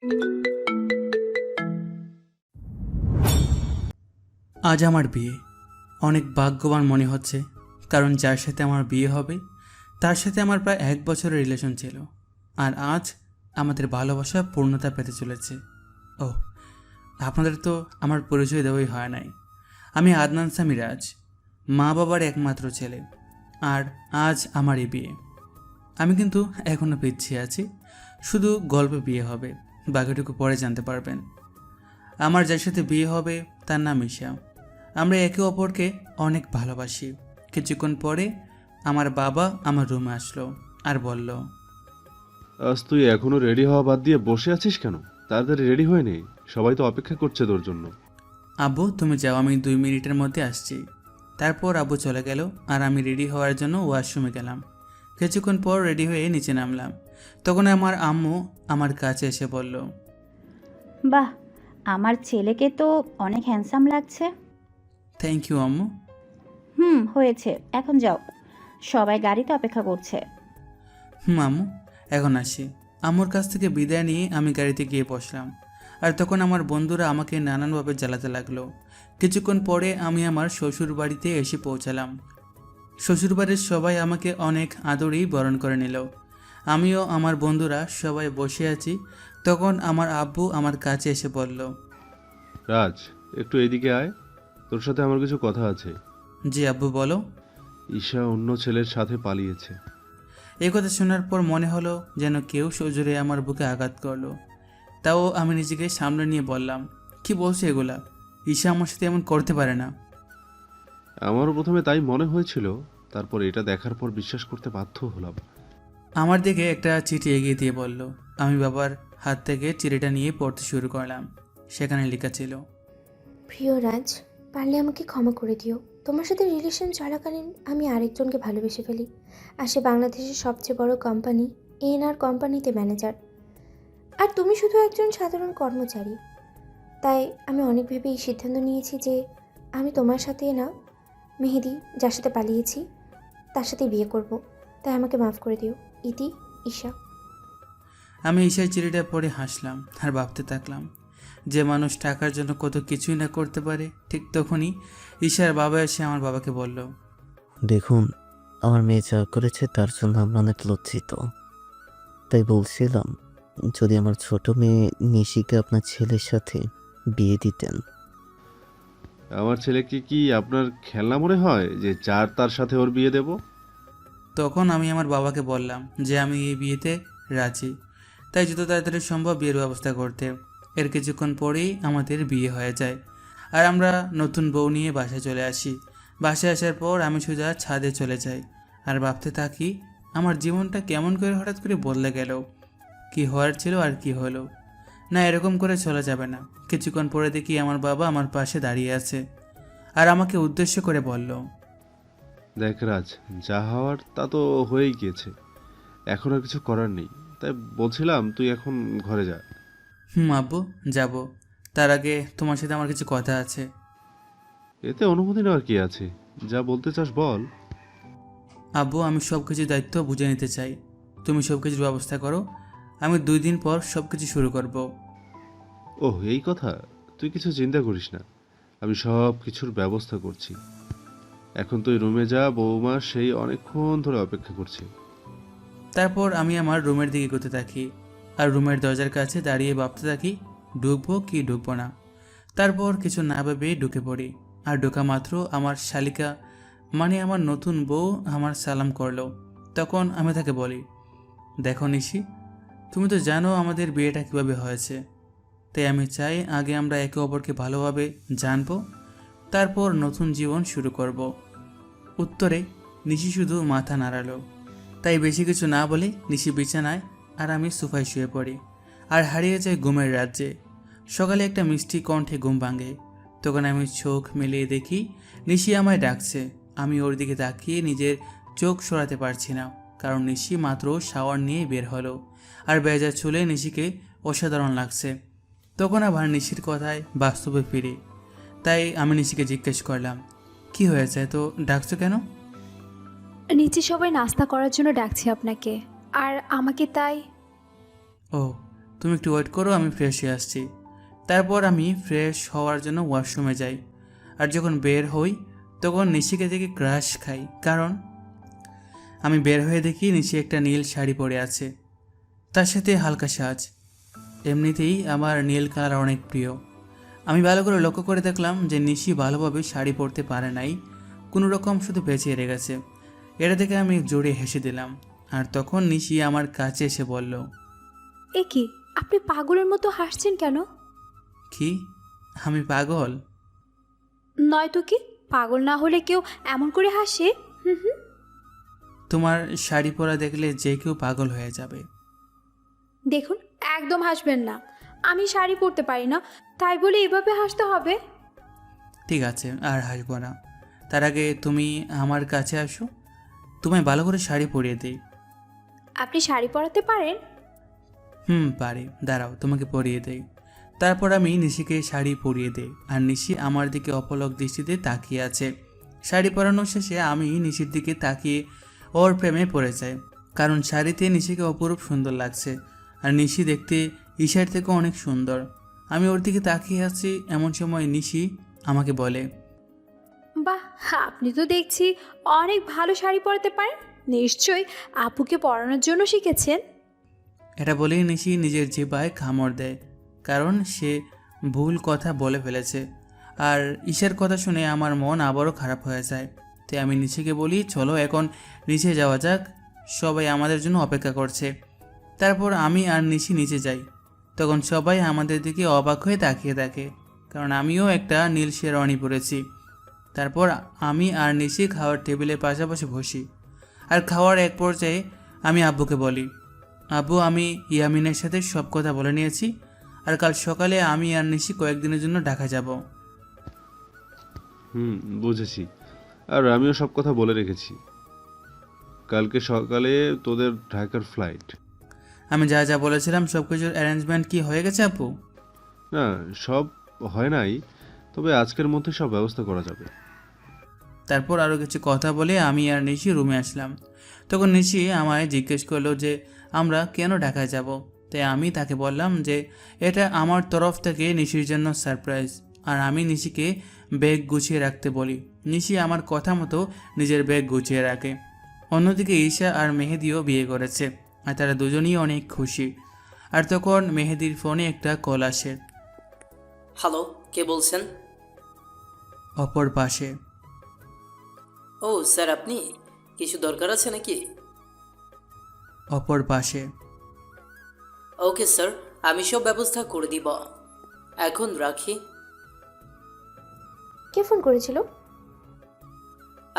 আজ আমার বিয়ে। অনেক ভাগ্যবান মনে হচ্ছে, কারণ যার সাথে আমার বিয়ে হবে তার সাথে আমার প্রায় 1 বছরের রিলেশন ছিল, আর আজ আমাদের ভালোবাসা পূর্ণতা পেতে চলেছে। ও, আপনাদের তো আমার পরিচয় দেওয়াই হয় নাই। আমি আদনান সামিরাজ, মা বাবার একমাত্র ছেলে, আর আজ আমারই বিয়ে। আমি কিন্তু এখনও পিছিয়ে আছি, শুধু গল্পে বিয়ে হবে, বাকিটুকু পরে জানতে পারবেন। আমার যার সাথে বিয়ে হবে তার নাম ঈশা। আমরা একে অপরকে অনেক ভালোবাসি। কিছুক্ষণ পরে আমার বাবা আমার রুমে আসলো আর বলল, আজ তুই এখনো রেডি হওয়া বাদ দিয়ে বসে আছিস কেন? তাড়াতাড়ি রেডি হয়ে নে, সবাই তো অপেক্ষা করছে তোর জন্য। আব্বু তুমি যাও, আমি 2 মিনিটের মধ্যে আসছি। তারপর আব্বু চলে গেল আর আমি রেডি হওয়ার জন্য ওয়াশরুমে গেলাম। কিছুক্ষণ পর রেডি হয়ে নিচে নামলাম। তখন আমার আম্মু আমার কাছে এসে বলল, বাহ, আমার ছেলেকে তো অনেক হ্যান্ডসাম লাগছে। থ্যাংক ইউ আম্মু। হয়েছে, এখন যাও, সবাই গাড়িতে অপেক্ষা করছে। আম্মু এখন আসি। আম্মুর কাছ থেকে বিদায় নিয়ে আমি গাড়িতে গিয়ে বসলাম, আর তখন আমার বন্ধুরা আমাকে নানানভাবে জ্বালাতে লাগলো। কিছুক্ষণ পরে আমি আমার শ্বশুর বাড়িতে এসে পৌঁছালাম। শ্বশুরবাড়ির সবাই আমাকে অনেক আদরেই বরণ করে নিল। আমিও আমার বন্ধুরা সবাই বসে আছি। তখন আমার আব্বু আমার কাছে এসে বলল, রাজ, একটু এদিকে আয়, তোর সাথে আমার কিছু কথা আছে। জি আব্বু বলো। ঈশা অন্য ছেলের সাথে পালিয়েছে। এই কথা শোনার পর মনে হলো যেন কেউ সজোরে আমার বুকে আঘাত করলো। তাও আমি নিজেকে সামনে নিয়ে বললাম, কি বলছো এগুলা? ঈশা আমার সাথে এমন করতে পারে না। আমারও প্রথমে তাই মনে হয়েছিল, তারপর এটা দেখার পর বিশ্বাস করতে বাধ্য হলাম। আমার দিকে একটা চিঠি এগিয়ে দিয়ে বলল। আমি বাবার হাত থেকে চিঠিটা নিয়ে পড়তে শুরু করলাম। সেখানে লেখা ছিল, প্রিয় রাজ, পারলে আমাকে ক্ষমা করে দিও। তোমার সাথে রিলেশন চলাকালীন আমি আরেকজনকে ভালোবেসে ফেলি, আর সে বাংলাদেশের সবচেয়ে বড় কোম্পানি এনআর কোম্পানিতে ম্যানেজার, আর তুমি শুধু একজন সাধারণ কর্মচারী। তাই আমি অনেক ভেবে এই সিদ্ধান্ত নিয়েছি যে আমি তোমার সাথে না, মেহেদি যার সাথে পালিয়েছি তার সাথে বিয়ে করব। তাই আমাকে মাফ করে দিও। ইতি, ঈশা। আমি ঈশার চিঠিটা পড়ে হাসলাম আর ভাবতে থাকলাম, যে মানুষ টাকার জন্য কত কিছুই না করতে পারে। ঠিক তখনই ঈশার বাবা এসে আমার বাবাকে বলল, দেখুন, আমার মেয়ে যা করেছে তার জন্য আমরা অনেক লজ্জিত। তাই বলছিলাম, যদি আমার ছোট মেয়ে নিশিকে আপনার ছেলের সাথে বিয়ে দিতেন। আমার ছেলেকে কি আপনার খেলনা মনে হয় যে যার তার সাথে ওর বিয়ে দেব? তখন আমি আমার বাবাকে বললাম যে আমি এই বিয়েতে রাজি, তাই যত তাড়াতাড়ি সম্ভব বিয়ের ব্যবস্থা করতে। এর কিছুক্ষণ পরেই আমাদের বিয়ে হয়ে যায়, আর আমরা নতুন বউ নিয়ে বাসায় চলে আসি। বাসায় আসার পর আমি সোজা ছাদে চলে যাই আর ভাবতে থাকি, আমার জীবনটা কেমন করে হঠাৎ করে বদলে গেল। কি হওয়ার ছিল আর কি হলো। না, এরকম করে চলা যাবে না। কিছুক্ষণ পরে দেখি আমার বাবা আমার পাশে দাঁড়িয়ে আছে আর আমাকে উদ্দেশ্য করে বলল, দেখ রাজ, যা হওয়ার তা তো হয়েই গিয়েছে, এখন আর কিছু করার নেই। তাই বলছিলাম তুই এখন ঘরে যা। আব্বু যাব, তার আগে তোমার সাথে আমার কিছু কথা আছে। এতে অনুমতি নেওয়ার কি আছে? যা বলতে চাস বল। আব্বু, আমি সব কিছুর দায়িত্ব বুঝে নিতে চাই। তুমি সব কিছুর ব্যবস্থা করো, আমি 2 দিন পর সব কিছু শুরু করব। ওহ, এই কথা? তুই কিছু চিন্তা করিস না, আমি সব কিছুর ব্যবস্থা করছি। এখন তুই রুমে যা, বৌমা সেই অনেকক্ষণ ধরে অপেক্ষা করছে। তারপর আমি আমার রুমের দিকে এগোতে থাকি আর রুমের দরজার কাছে দাঁড়িয়ে ভাবতে থাকি, ঢুকবো কি ঢুকবো না। তারপর কিছু না ভেবেই ঢুকে পড়ি, আর ঢোকা মাত্র আমার শালিকা মানে আমার নতুন বউ আমার সালাম করলো। তখন আমি তাকে বলি, দেখো নিশি, তুমি তো জানো আমাদের বিয়েটা কীভাবে হয়েছে, তাই আমি চাই আগে আমরা একে অপরকে ভালোভাবে জানবো, তারপর নতুন জীবন শুরু করব। উত্তরে নিশি শুধু মাথা নাড়ালো। তাই বেশি কিছু না বলে নিশি বিছানায় আর আমি সোফায় শুয়ে পড়ি আর হারিয়ে যাই ঘুমের রাজ্যে। সকালে একটা মিষ্টি কণ্ঠে ঘুম ভাঙে। তখন আমি চোখ মিলিয়ে দেখি নিশি আমায় ডাকছে। আমি ওর দিকে তাকিয়ে নিজের চোখ সরাতে পারছি না, কারণ নিশি মাত্র শাওয়ার নিয়ে বের হলো আর ভেজা চুলে নিশিকে অসাধারণ লাগছে। তখন আবার নিশির কথায় বাস্তবে ফিরি। তাই আমি নিশিকে জিজ্ঞেস করলাম, কি হয়েছে, তো ডাকছো কেন? নিচে সবাই নাস্তা করার জন্য ডাকছে আপনাকে, আর আমাকে তাই। ও, তুমি একটু ওয়েট করো, আমি ফ্রেশ হয়ে আসছি। তারপর আমি ফ্রেশ হওয়ার জন্য ওয়াশরুমে যাই। আর যখন বের হই তখন নিশিকে দেখে ক্রাশ খাই, কারণ আমি বের হয়ে দেখি নিশি একটা নীল শাড়ি পরে আছে, তার সাথে হালকা সাজ। এমনিতেই আমার নীল কালার অনেক প্রিয়। আমি ভালো করে লক্ষ্য করে দেখলাম যে নিশি ভালোভাবে শাড়ি পরতে পারে নাই, কোনো রকম শুধু পেঁচিয়ে রেখেছে। এটা দেখে আমি জোরে হেসে দিলাম। আর তখন নিশি আমার কাছে এসে বলল, এ কি, আপনি পাগলের মতো হাসছেন কেন? কি আমি পাগল? নয়তো কি, পাগল না হলে কেউ এমন করে হাসে? হুম হুম। তোমার শাড়ি পরা দেখলে যে কেউ পাগল হয়ে যাবে। দেখুন, একদম হাসবেন না। আমি শাড়ি পরতে পারি না, তাই বলে এভাবে হাসতে হবে? ঠিক আছে, আর হাসবো না। তার আগে তুমি আমার কাছে আসো, তোমায় ভালো করে শাড়ি পরিয়ে দিই। আপনি শাড়ি পরাতে পারেন? পারি, দাঁড়াও তোমাকে পরিয়ে দেই। তারপর আমি নিশিকে শাড়ি পরিয়ে দেই, আর নিশি আমার দিকে অপলক দৃষ্টিতে তাকিয়ে আছে। শাড়ি পরানো শেষে আমি নিশির দিকে তাকিয়ে ওর প্রেমে পড়ে যাই, কারণ শাড়িতে নিশিকে অপরূপ সুন্দর লাগছে। আর নিশি দেখতে ঈশার থেকে অনেক সুন্দর। আমি ওর দিকে তাকিয়ে আছি, এমন সময় নিশি আমাকে বলে, বাহ, আপনি তো দেখছি অনেক ভালো শাড়ি পরাতে পারেন। নিশ্চয়ই আপুকে পরানোর জন্য শিখেছেন। এটা বলেই নিশি নিজের জিহ্বায় কামড় দেয়, কারণ সে ভুল কথা বলে ফেলেছে। আর ঈশার কথা শুনে আমার মন আবারও খারাপ হয়ে যায়। তাই আমি নিশিকে বলি, চলো এখন নিচে যাওয়া যাক, সবাই আমাদের জন্য অপেক্ষা করছে। তারপর আমি আর নিশি নিচে যাই। তখন সবাই আমাদের দিকে অবাক হয়ে তাকিয়ে থাকে, কারণ আমিও একটা নীল শেরওয়ানি পরেছি। তারপর আমি আর নিশি খাওয়ার টেবিলের পাশাপাশি বসি। আর খাওয়ার এক পর্যায়ে আমি আব্বুকে বলি, আব্বু, আমি ইয়ামিনের সাথে সব কথা বলে নিয়েছি, আর কাল সকালে আমি আর নিশি কয়েকদিনের জন্য ঢাকা যাব। বুঝেছি। আর আমিও সব কথা বলে রেখেছি। কালকে সকালে তোদের ঢাকার ফ্লাইট। আমি যা যা বলেছিলাম সব কিছুর অ্যারেঞ্জমেন্ট কি হয়ে গেছে আপু? না, সব হয় নাই, তবে আজকের মধ্যে সব ব্যবস্থা করা যাবে। তারপর আরও কিছু কথা বলে আমি আর নিশি রুমে আসলাম। তখন নিশি আমায় জিজ্ঞেস করলো যে আমরা কেন ঢাকায় যাব। তাই আমি তাকে বললাম যে এটা আমার তরফ থেকে নিশির জন্য সারপ্রাইজ। আর আমি নিশিকে ব্যাগ গুছিয়ে রাখতে বলি। নিশি আমার কথা মতো নিজের ব্যাগ গুছিয়ে রাখে। অন্যদিকে ঈশা আর মেহেদিও বিয়ে করেছে, আর তারা দুজনেই অনেক খুশি। আর তখন মেহেদির ফোনে একটা কল আসে। হ্যালো, কে বলছেন? অপর পাশে। ও স্যার, আপনি কিছু দরকার আছে নাকি? অপর পাশে। ওকে স্যার, আমি সব ব্যবস্থা করে দিব। এখন রাখি। কে ফোন করেছিল?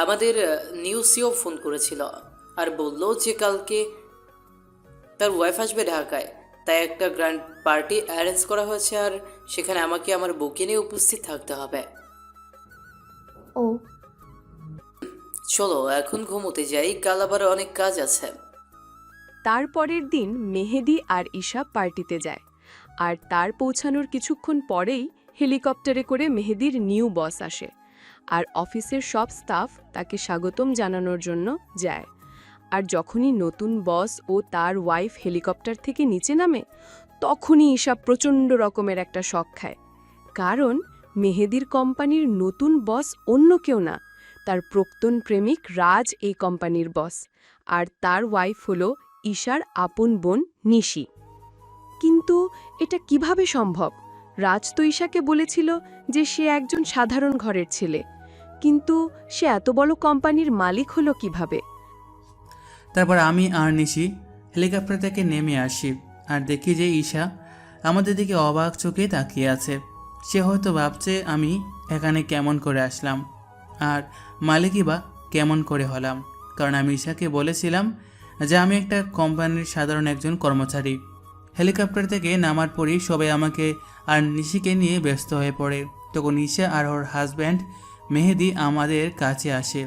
আমাদের নিউ সিও ফোন করেছিল আর বলল যে কালকে তার ওয়াইফ আসবে ঢাকায়, তাই একটা গ্র্যান্ড পার্টি অ্যারেঞ্জ করা হয়েছে, আর সেখানে আমাকে আমার বউকে নিয়ে উপস্থিত থাকতে হবে। ও, চলো এখন ঘুমোতে যাই, কাল আবার অনেক কাজ আছে। তার পরের দিন মেহেদি আর ঈশা পার্টিতে যায়, আর তার পৌঁছানোর কিছুক্ষণ পরেই হেলিকপ্টারে করে মেহেদির নিউ বস আসে, আর অফিসের সব স্টাফ তাকে স্বাগতম জানানোর জন্য যায়। আর যখনই নতুন বস ও তার ওয়াইফ হেলিকপ্টার থেকে নিচে নামে, তখনই ঈশা প্রচণ্ড রকমের একটা শক খায়, কারণ মেহেদির কোম্পানির নতুন বস অন্য কেউ না, তার প্রাক্তন প্রেমিক রাজ এই কোম্পানির বস, আর তার ওয়াইফ হলো ঈশার আপন বোন নিশি। কিন্তু এটা কিভাবে সম্ভব? রাজ তো ঈশাকে বলেছিল যে সে একজন সাধারণ ঘরের ছেলে, কিন্তু সে এত বড় কোম্পানির মালিক হলো কিভাবে? তারপর আমি আর নিশি হেলিকপ্টার থেকে নেমে আসি, আর দেখি যে ঈশা আমাদের দিকে অবাক চোখে তাকিয়ে আছে। সে হয়তো ভাবছে আমি এখানে কেমন করে আসলাম, আর মালিকই বা কেমন করে হলাম, কারণ আমি ঈশাকে বলেছিলাম যে আমি একটা কোম্পানির সাধারণ একজন কর্মচারী। হেলিকপ্টার থেকে নামার পরই সবাই আমাকে আর নিশিকে নিয়ে ব্যস্ত হয়ে পড়ে। তখন ঈশা আর ওর হাজব্যান্ড মেহেদি আমাদের কাছে আসে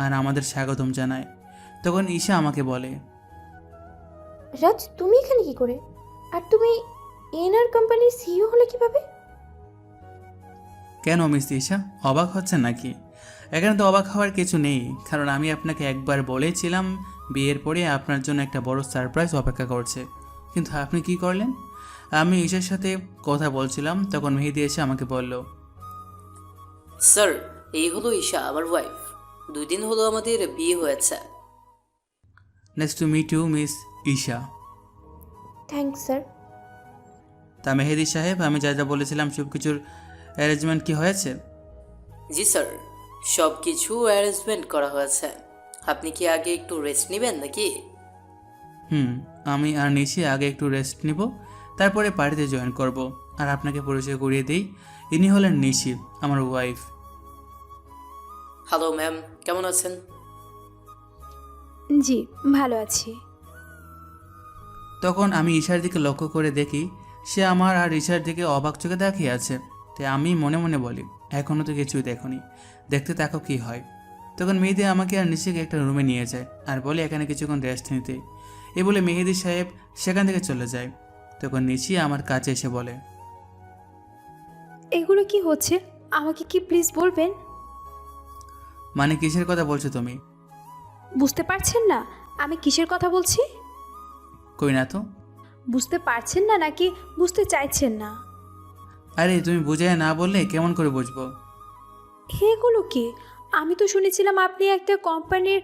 আর আমাদের স্বাগতম জানায়। তখন ঈশা আমাকে বলে, রাজ, তুমি এখানে কি করে? আর তুমি এনআর কোম্পানির সিইও হলে কিভাবে? কেন মিস ঈশা, অবাক হচ্ছেন নাকি? এখানে তো অবাক হওয়ার কিছু নেই, কারণ আমি আপনাকে একবার বলেছিলাম বিয়ের পরে আপনার জন্য একটা বড় সারপ্রাইজ অপেক্ষা করছে, কিন্তু আপনি কি করলেন? আমি ঈশার সাথে কথা বলছিলাম, তখন মেহেদি এসে আমাকে বলল, স্যার, এই হলো ঈশা, আমার ওয়াইফ। 2 দিন হলো আমাদের বিয়ে হয়েছে। Next to meet you miss Isha. Thanks sir. তা মেহেদি সাহেব, আমি যা যা বলেছিলাম সব কিছুর অ্যারেঞ্জমেন্ট কি হয়েছে? জি স্যার, সব কিছু অ্যারেঞ্জমেন্ট করা হয়েছে। আপনি কি আগে একটু রেস্ট নেবেন নাকি? আমি আর নিশি আগে একটু রেস্ট নিব, তারপরে পার্টিতে জয়েন করব। আর আপনাকে পরিচয় করিয়ে দিই, ইনি হলেন নিশি, আমার ওয়াইফ। হ্যালো ম্যাম, কেমন আছেন? জি, ভালো আছি। তখন আমি ঈশার দিকে লক্ষ্য করে দেখি সে আমার আর ঈশার দিকে অবাক চোখে তাকিয়ে আছে। তাই আমি মনে মনে বলি, এখনও তো কিছুই দেখনি, দেখতে তাকো কি হয়। তখন মেহেদি আমাকে আর নিশিকে একটা রুমে নিয়ে যায় আর বলে এখানে কিছুক্ষণ রেস্ট নিতে। এ বলে মেহেদি সাহেব সেখান থেকে চলে যায়। তখন নিশি আমার কাছে এসে বলে, এগুলো কি হচ্ছে আমাকে কি প্লিজ বলবেন? মানে কিসের কথা বলছো তুমি? বুঝতে পারছেন না আমি কিসের কথা বলছি? কই না তো। বুঝতে পারছেন না নাকি বুঝতে চাইছেন না? আরে তুমি বুঝায় না বললে কেমন করে বুঝবো? এগুলো কি? আমি তো শুনেছিলাম আপনি একটা কোম্পানির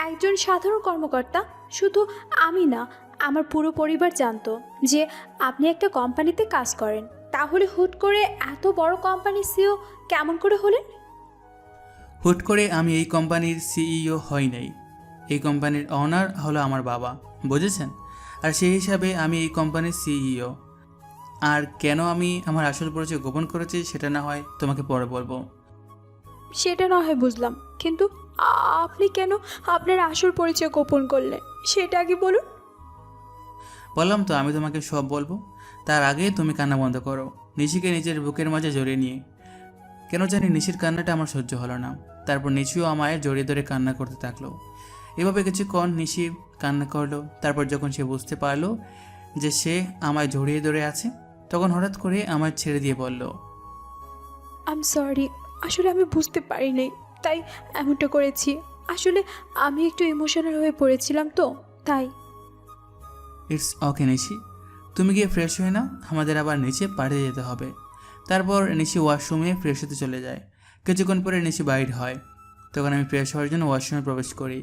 একজন সাধারণ কর্মকর্তা। শুধু আমি না, আমার পুরো পরিবার জানতো যে আপনি একটা কোম্পানিতে কাজ করেন। তাহলে হুট করে এত বড় কোম্পানির সিইও কেমন করে হলেন? হুট করে আমি এই কোম্পানির সিইও হই নাই। এই কোম্পানির অনার হলো আমার বাবা, বুঝেছেন? আর সেই হিসাবে আমি এই কোম্পানির সিইও। আর কেন আমি আমার আসল পরিচয় গোপন করেছি সেটা না হয় তোমাকে পরে বলবো। সেটা না হয় বুঝলাম, কিন্তু আপনি কেন আপনার আসল পরিচয় গোপন করলেন সেটা আগে বলুন। বললাম তো আমি তোমাকে সব বলবো, তার আগে তুমি কান্না বন্ধ করো। নিশিকে নিজের বুকের মাঝে জড়িয়ে নিয়ে, কেন জানি নিশির কান্নাটা আমার সহ্য হলো না। তারপর নিশিও আমায় জড়িয়ে ধরে কান্না করতে থাকলো। এভাবে কিছুক্ষণ নিশি কান্না করলো। তারপর যখন সে বুঝতে পারলো যে সে আমায় জড়িয়ে ধরে আছে, তখন হঠাৎ করে আমায় ছেড়ে দিয়ে বলল, আই এম সরি, আসলে আমি বুঝতে পারি নাই, তাই এমনটা করেছি। আসলে আমি একটু ইমোশনাল হয়ে পড়েছিলাম তো তাই। ইটস ওকে নিশি, তুমি গিয়ে ফ্রেশ হয়ে নাও, আমাদের আবার নিচে পাড়ে যেতে হবে। তারপর নিশি ওয়াশরুমে ফ্রেশ হতে চলে যায়। কিছুক্ষণ পরে নিশি বাইর হয়। তখন আমি ফ্রেশ হওয়ার জন্য ওয়াশরুমে প্রবেশ করি।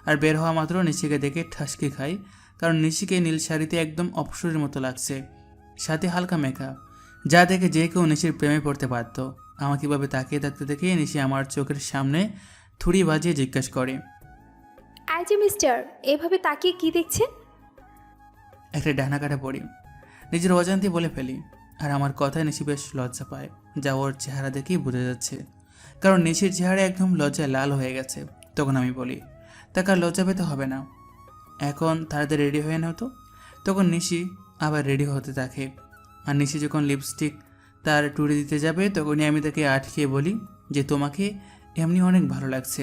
আর বের হওয়া মাত্র নিশিকে দেখে ঠাসকি খাই, কারণ নিশিকে নীল শাড়িতে একদম অপসরের মতো লাগছে, সাথে হালকা মেকআপ, যা দেখে যে কেউ নিশির প্রেমে পড়তে পারত। আমাকে কীভাবে তাকিয়ে থাকতে দেখে নিশি আমার চোখের সামনে থুড়ি বাজিয়ে জিজ্ঞাসা করে, আই যে মিস্টার, এভাবে তাকিয়ে কি দেখছেন? একটা ডানা কাটা পড়ি, নিজের অজান্তে বলে ফেলি। আর আমার কথায় নিশি বেশ লজ্জা পায়, যা ওর চেহারা দেখেই বোঝা যাচ্ছে, কারণ নিশির চেহারা একদম লজ্জায় লাল হয়ে গেছে। তখন আমি বলি, তাকে আর লজ্জা পেতে হবে না, এখন তাড়াতাড়ি রেডি হয়ে নাও তো। তখন নিশি আবার রেডি হতে থাকে। আর নিশি যখন লিপস্টিক তার টুড়ি দিতে যাবে, তখনই আমি তাকে আটকিয়ে বলি যে তোমাকে এমনি অনেক ভালো লাগছে,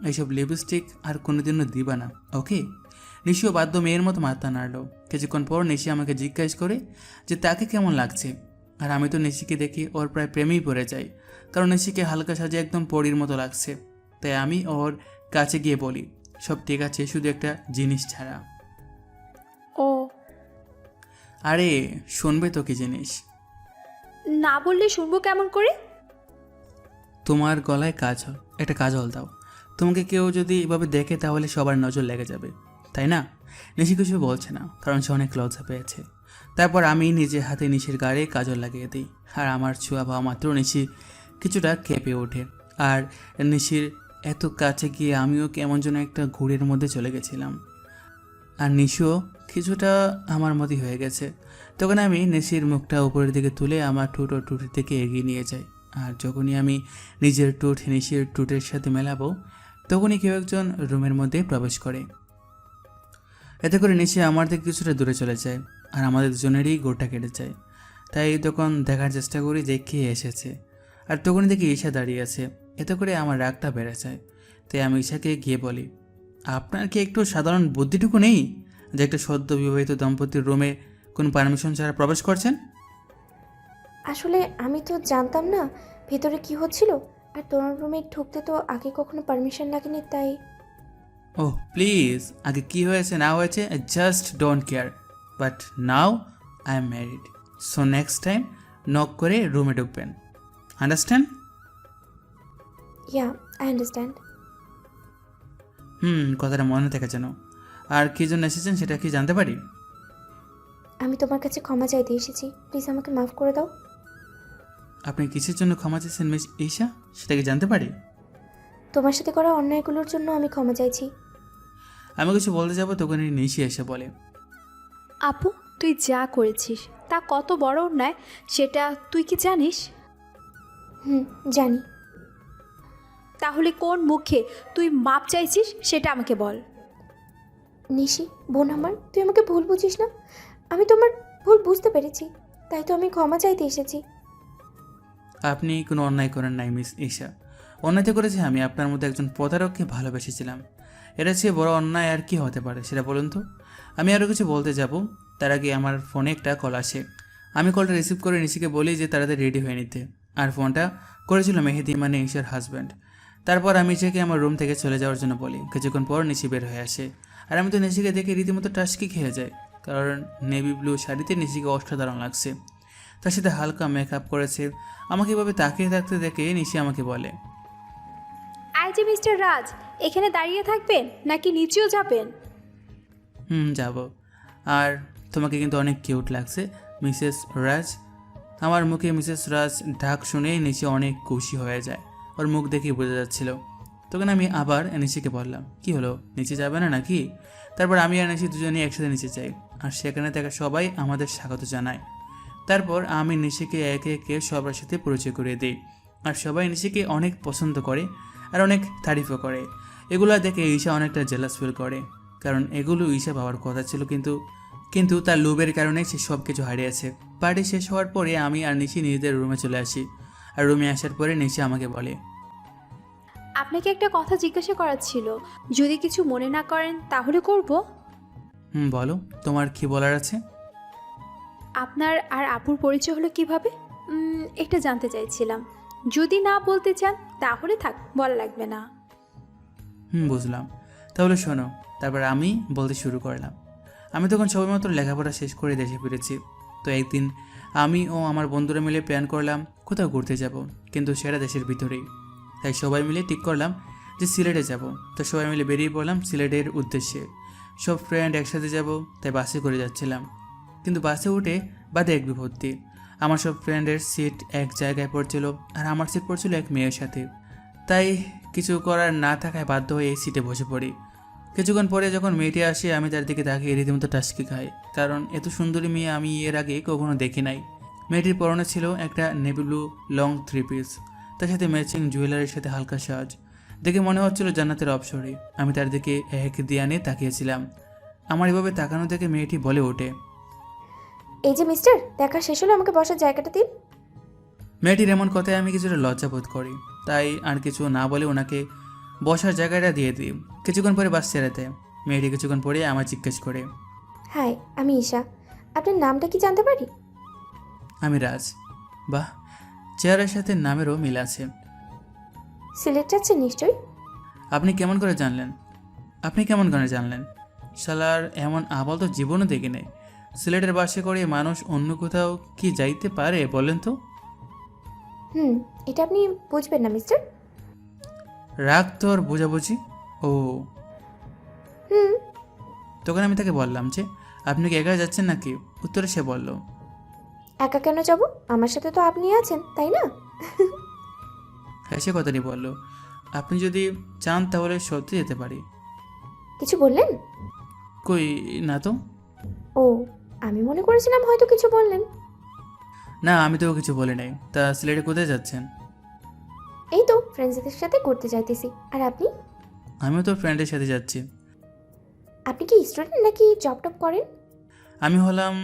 এইসব লিপস্টিক আর কোনোদিনও দিবা না, ওকে? নিশিও বাধ্য মেয়ের মতো মাথা নাড়ল। কিছুক্ষণ পর নিশি আমাকে জিজ্ঞাসা করে যে তাকে কেমন লাগছে। আর আমি তো নিশিকে দেখি ওর প্রায় প্রেমেই পড়ে যাই, কারণ নিশিকে হালকা সাজে একদম পরীর মতো লাগছে। তাই আমি ওর কাছে গিয়ে বলি, সব ঠিক আছে, শুধু একটা জিনিস ছাড়া। ও, আরে শুনবে তো কি জিনিস? না বললে শুনবো কেমন করে? তোমার গলায় কাজল, একটা কাজল দাও। তোমাকে কেউ যদি এভাবে দেখে তাহলে সবার নজর লেগে যাবে, তাই না? নিশি কিছু বলছে না, কারণ সে অনেক লজ্জা পেয়েছে। তারপর আমি নিজে হাতে নিশির গায়ে কাজল লাগিয়ে দিই। আর আমার ছোঁয়া পাওয়া মাত্র নিশি কিছুটা কেঁপে ওঠে। আর নিশির এত কাছে গিয়ে আমিও কেমন যেন একটা ঘুরের মধ্যে চলে গেছিলাম। আর নিশিও কিছুটা আমার মতই হয়ে গেছে। তখন আমি নিশির মুখটা উপরের দিকে তুলে আমার ঠোঁট ও টুটির দিকে এগিয়ে নিয়ে যাই। আর যখনই আমি নিজের ঠোঁট নিশির ঠোঁটের সাথে মেলাবো, তখনই কেউ একজন রুমের মধ্যে প্রবেশ করে। এতে করে নিশি আমার থেকে কিছুটা দূরে চলে যায়, আর আমাদের দুজনেরই গোটা কেটে যায়। তাই তখন দেখার চেষ্টা করি যে কে এসেছে। আর তখনই দেখি ঈশা দাঁড়িয়ে আছে। এতে করে আমার রাগটা বেড়ে যায়। তাই আমি ঈশাকে গিয়ে বলি, আপনার কি একটু সাধারণ বুদ্ধিটুকু নেই যে একটা সদ্য বিবাহিত দম্পতির রুমে কোনো পারমিশন ছাড়া প্রবেশ করছেন? আসলে আমি তো জানতাম না ভেতরে কি হচ্ছিল, আর তোমার রুমে ঢুকতে তো আগে কখনো পারমিশন লাগেনি, তাই। ওহ প্লিজ, আগে কি হয়েছে না হয়েছে just don't care, but now I am married, so next time knock করে রুমে ঢুকবেন। আন্ডারস্ট্যান্ড? Yeah, I understand. কথাটা মনে থাকে যেন। আর কী জন্য এসেছেন সেটা কি জানতে পারি? আমি তোমার কাছে ক্ষমা চাইতে এসেছি, প্লিজ আমাকে মাফ করে দাও। আপনি কিসের জন্য ক্ষমা চেয়েছেন মিস ঈশা, সেটা কি জানতে পারি? তোমার সাথে করা অন্যায়গুলোর জন্য আমি ক্ষমা চাইছি। আমি কিছু বলতে যাবো তখন নিশি এসে বলে, আপু, তুই যা করেছিস তা কত বড় অন্যায় সেটা তুই কি জানিস? জানি। তাহলে কোন মুখে তুই মাপ চাইছিস সেটা আমাকে বল। নিশি, বোন আমার, তুই আমাকে ভুল বুঝিস না। আমি তোমার ভুল বুঝতে পেরেছি, তাই তো আমি ক্ষমা চাইতে এসেছি। আপনি কোনো অন্যায় করেন নাই মিস ঈশা। অন্যায় তো করেছি আমি, আপনার মধ্যে একজন প্রতারককে ভালোবেসেছিলাম। এটা চেয়ে বড় অন্যায় আর কি হতে পারে সেটা বলুন তো। আমি আরও কিছু বলতে যাব, তার আগে আমার ফোনে একটা কল আসে। আমি কলটা রিসিভ করে নিশিকে বলি যে তাড়াতাড়ি রেডি হয়ে নিতে। আর ফোনটা করেছিল মেহেদি, মানে ঈশার হাজব্যান্ড। তারপর আমি নিশিকে আমার রুম থেকে চলে যাওয়ার জন্য বলি। কিছুক্ষণ পর নিশি বের হয়ে আসে, আর আমি তো নিশিকে দেখে রীতিমতো টাস্কি খেয়ে যাই, কারণ নেভি ব্লু শাড়িতে নিশিকে অসাধারণ লাগছে। তার সাথে হালকা মেকআপ করেছে। আমাকে এভাবে তাকিয়ে থাকতে দেখে নিশি আমাকে বলে, আই যে মিস্টার রাজ, এখানে দাঁড়িয়ে থাকবেন নাকি নিচেও যাবেন? যাব। আর তোমাকে কিন্তু অনেক কিউট লাগছে মিসেস রাজ। আমার মুখে মিসেস রাজ ডাক শুনেই নিশি অনেক খুশি হয়ে যায়, ওর মুখ দেখেই বোঝা যাচ্ছিল। তখন আমি আবার নিশিকে বললাম, কি হলো, নিচে যাবে না নাকি? তারপর আমি আর নিশি দুজনেই একসাথে নিচে যাই, আর সেখানে থাকা সবাই আমাদের স্বাগত জানায়। তারপর আমি নিশিকে একে একে সবার সাথে পরিচয় করিয়ে দিই, আর সবাই নিশিকে অনেক পছন্দ করে আর অনেক তারিফও করে। এগুলো দেখে ঈশা অনেকটা জেলাস ফিল করে, কারণ এগুলো ঈশা পাওয়ার কথা ছিল, কিন্তু তার লোভের কারণে সে সব কিছু হারিয়েছে। পার্টি শেষ হওয়ার পরে আমি আর নিশি নিজেদের রুমে চলে আসি, আর রুমে আসার পরে নিশি আমাকে বলে, আপনাকে একটা কথা জিজ্ঞাসা করার ছিল, যদি কিছু মনে না করেন তাহলে করব। বলো, তোমার কি বলার আছে? আপনার আর আপুর পরিচয় হলো কিভাবে? এটা জানতে চাইছিলাম। যদি না বলতে চান তাহলে থাক, বলা লাগবে না। বুঝলাম, তাহলে শোনো। তারপর আমি বলতে শুরু করলাম। আমি তখন সবেমাত্র লেখাপড়া শেষ করে দেশে ফিরেছি। তো একদিন আমি ও আমার বন্ধুরা মিলে প্ল্যান করলাম কোথাও ঘুরতে যাব, কিন্তু সেটা দেশের ভিতরেই। তাই সবাই মিলে ঠিক করলাম যে সিলেটে যাব। তো সবাই মিলে বেরিয়ে পড়লাম সিলেটের উদ্দেশ্যে। সব ফ্রেন্ড একসাথে যাব, তাই বাসে করে যাচ্ছিলাম। কিন্তু বাসে উঠে বাদে এক বিপত্তি। আমার সব ফ্রেন্ডের সিট এক জায়গায় পড়ছিল, আর আমার সিট পড়ছিল এক মেয়ের সাথে। তাই কিছু করার না থাকায় বাধ্য হয়ে এই সিটে বসে পড়ি। কিছুক্ষণ পরে যখন মেয়েটি আসে, আমি তার দিকে তাকিয়ে রীতিমতো টাস্কি খাই, কারণ এত সুন্দরী মেয়ে আমি এর আগে কখনো দেখি নাই। মেয়েটির পরনে ছিল একটা নেভি ব্লু লং 3 পিস, তার সাথে ম্যাচিং জুয়েলারির সাথে হালকা সাজ। দেখে মনে হচ্ছিল জান্নাতের অপসরে। আমি তার দিকে এক দিয়ানে তাকিয়েছিলাম। আমার এভাবে তাকানো দেখে মেয়েটি বলে ওঠে, এই যে মিস্টার, দেখা শেষ হলো, আমাকে বসার জায়গাটা দিন। মেয়েটির এমন কথায় আমি কিছুটা লজ্জা বোধ করি, তাই আর কিছু না বলে ওনাকে বসার জায়গাটা দিয়ে দিই। কিছুক্ষণ পরে বাস ছেড়ে দেয়। মেয়েটি কিছুক্ষণ পরে আমার জিজ্ঞেস করে, হাই, আমি ঈশা। আপনার নামটা কি জানতে পারি? আমি রাজ। বাহ, চেহারার সাথে নামেরও মিল আছে। সিলেট যাচ্ছেন নিশ্চয়ই? আপনি কেমন করে জানলেন? শালার এমন আবল তো জীবনও দেখি নেই। সিলেটের বাসে করে মানুষ অন্য কোথাও কি যাইতে পারে বলেন তো? এটা আপনি বুঝবেন না মিস্টার। রাগ তোর বোঝাবুঝি। ও, হুম তখন আমি তাকে বললাম যে আপনি কি একা যাচ্ছেন নাকি? উত্তরে সে বলল, একা কেন যাব? আমার সাথে তো আপনি আছেন, তাই না? হ্যাঁ, সে কথাটি বলল। আপনি যদি চান তাহলে সত্যি যেতে পারি। কিছু বললেন? কই না তো। ও, আমি মনে করেছিলাম হয়তো কিছু বললেন। না, আমি তো কিছু বলি নাই। তা সিলেটে কোথায় যাচ্ছেন? এই তো ফ্রেন্ডসদের সাথে ঘুরতে যাইতেছি। আর আপনি? আমিও তো ফ্রেন্ডের সাথে যাচ্ছি। আপনি কি স্টুডেন্ট নাকি জব টপ করেন? আমি হলাম,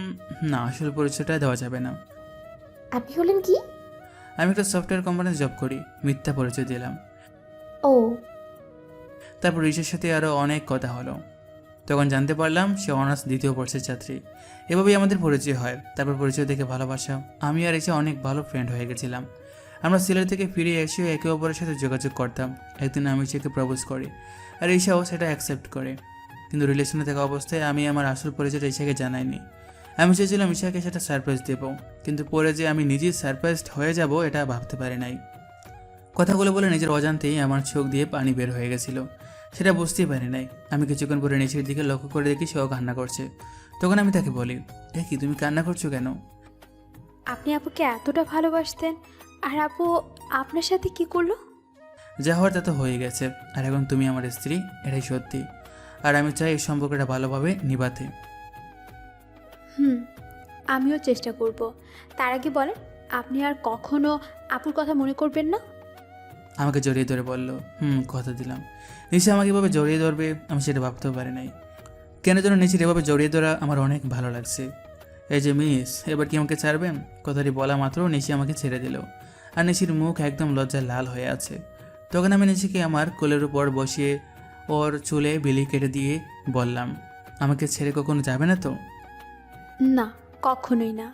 না, আসল পরিচয়টা দেওয়া যাবে না। আপনি হলেন কি? আমি একটা সফটওয়্যার কোম্পানিতে জব করি। মিথ্যা পরিচয় দিলাম। ও, তারপর ঋষের সাথে আরও অনেক কথা হলো। তখন জানতে পারলাম সে অনার্স 2য় বর্ষের ছাত্রী। এভাবেই আমাদের পরিচয় হয়। তারপর পরিচয় দেখে ভালোবাসা। আমি আর এসে অনেক ভালো ফ্রেন্ড হয়ে গেছিলাম। আমরা সিলেট থেকে ফিরে এসেও একে অপরের সাথে যোগাযোগ করতাম। একদিন আমি সেকে প্রপোজ করি, আর ঈশাও সেটা অ্যাকসেপ্ট করে। কিন্তু রিলেশনে থাকা অবস্থায় আমি আমার আসল পরিচয়টা ঈশাকে জানাইনি। আমি চেয়েছিলাম ঈশাকে সেটা সারপ্রাইজ দেব, কিন্তু পরে যে আমি নিজেই সারপ্রাইজড হয়ে যাব এটা ভাবতে পারি নাই। কথাগুলো বলে নিজের অজান্তেই আমার চোখ দিয়ে পানি বের হয়ে গেছিল, সেটা বুঝতেই পারি নাই। আমি কিছুক্ষণ পরে নিচের দিকে লক্ষ্য করে দেখি সেও কান্না করছে। তখন আমি তাকে বলি, এ কি, তুমি কান্না করছো কেন? আপনি আপুকে এতটা ভালোবাসতেন, আর আপু আপনার সাথে কি করলো? যা হওয়ার তা তো হয়ে গেছে, আর এখন তুমি আমার স্ত্রী, এটাই সত্যি। আর আমি চাই এই সম্পর্কটা ভালোভাবে নিভাতে। আমিও চেষ্টা করব। তার আগে বলেন, আপনি আর কখনো আপুর কথা মনে করবেন না? আমাকে জড়িয়ে ধরে বলল, কথা দিলাম। নিশা আমাকে এভাবে জড়িয়ে ধরবে আমি সেটা ভাবতেও পারি নাই। কেন যেন নিশির এভাবে জড়িয়ে ধরা আমার অনেক ভালো লাগছে। এই যে মিস, এবার কি আমাকে ছাড়বেন? কথাটি বলা মাত্র নিশি আমাকে ছেড়ে দিল, আর নিশির মুখ একদম লজ্জায় লাল হয়ে আছে। তখন আমি নিশিকে আমার কোলের উপর বসিয়ে ওর চুলে বিলি কেটে দিয়ে বললাম, আমাকে ছেড়ে কখনো যাবে না তো? না, কখনোই না।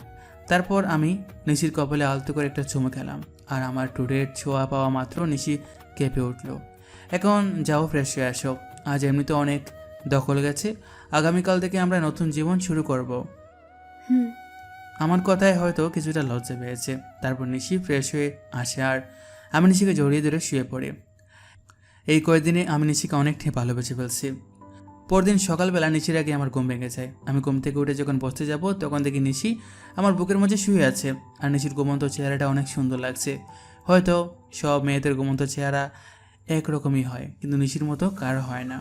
তারপর আমি নিশির কপালে আলতো করে একটা চুমু খেলাম, আর আমার টুডের ছোঁয়া পাওয়া মাত্র নিশি কেঁপে উঠল। এখন যাও, ফ্রেশ হয়ে আসো, আজ এমনিতে অনেক দখল গেছে, আগামীকাল থেকে আমরা নতুন জীবন শুরু করব। আমার কথায় হয়তো কিছুটা লজ্জা পেয়েছে। তারপর নিশি ফ্রেশ হয়ে আসে, আর আমি নিশিকে জড়িয়ে ধরে শুয়ে পড়ি। এই কয়েকদিনে আমি নিশিকে অনেকটাই ভালোবেসে ফেলছি। পরদিন সকালবেলা নিশির আগে আমার ঘুম ভেঙে যায়। আমি ঘুম থেকে উঠে যখন বসতে যাব তখন দেখি নিশি আমার বুকের মধ্যে শুয়ে আছে, আর নিশির ঘুমন্ত চেহারাটা অনেক সুন্দর লাগছে। হয়তো সব মেয়েদের ঘুমন্ত চেহারা একরকমই হয়, কিন্তু নিশির মতো কারো হয় না।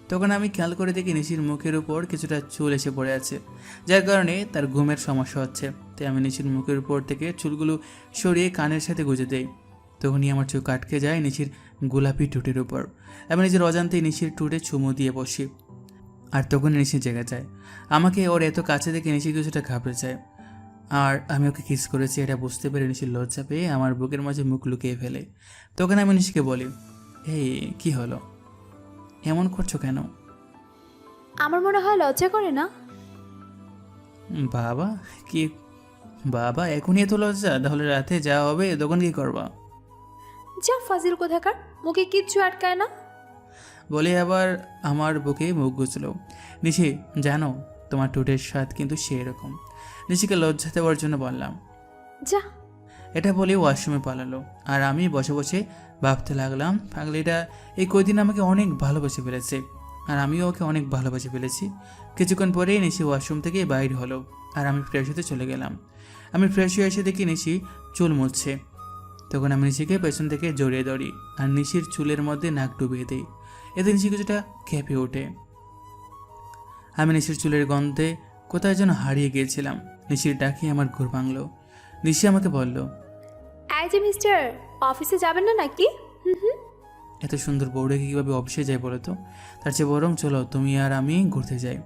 তখন আমি খেয়াল করে দেখি নিশির মুখের উপর কিছুটা চুল এসে পড়ে আছে, যার কারণে তার ঘুমের সমস্যা হচ্ছে। তাই আমি নিশির মুখের উপর থেকে চুলগুলো সরিয়ে কানের সাথে গুঁজে দেই। তখনই আমার চোখ আটকে যায় নিশির গোলাপি টুটের উপর। আমি নিজের অজান্তেই নিশির টুটে চুমু দিয়ে বসি, আর তখন নিশি জেগে যায়। আমাকে ওর এত কাছে দেখে নিশি কিছুটা ঘাবড়ে যায়, আর আমি ওকে কিস করেছি এটা বুঝতে পেরে নিশির লজ্জা পেয়ে আমার বুকের মাঝে মুখ লুকিয়ে ফেলে। তখন আমি নিশিকে বলি, এই কি হলো, এমন করছো কেন? আমার মনে হয় লজ্জা করে না। বাবা কি, বাবা এখনই এত লজ্জা? তাহলে রাতে যা হবে তখন কি করবা? যা ফাজিল কোথাকার, মুখে কিচ্ছু আটকায় না। বলে আবার আমার বুকে মুখ গুছলো। নিশি জানো, তোমার টুটের স্বাদ কিন্তু সেই রকম। নিশিকে লজ্জা দেওয়ার জন্য বললাম। যা। এটা বলে ওয়াশরুমে পালালো, আর আমি বসে বসে ভাবতে লাগলাম, পাগলিটা এই কয়দিন আমাকে অনেক ভালোবেসে ফেলেছে, আর আমিও ওকে অনেক ভালোবেসে ফেলেছি। কিছুক্ষণ পরেই নিশি ওয়াশরুম থেকে বাইর হলো, আর আমি ফ্রেশ হতে চলে গেলাম। আমি ফ্রেশ হয়ে এসে দেখি নিশি চুল মুছছে। তখন আমি নিশিকে পেছন থেকে জড়িয়ে ধরি, আর নিশির চুলের মধ্যে নাক ডুবিয়ে দিই। এতে নিশি কিছুটা কেঁপে ওঠে। আমি নিশির চুলের গন্ধে কোথায় যেন হারিয়ে গিয়েছিলাম। নিশির ডাকে আমার ঘুর ভাঙল। নিশি আমাকে বলল, এই যে মিস্টার, অফিসে যাবেন না নাকি? এত সুন্দর বউটাকে কীভাবে অফিসে যায় বলো তো? তার চেয়ে বরং চলো তুমি আর আমি ঘুরতে যাই।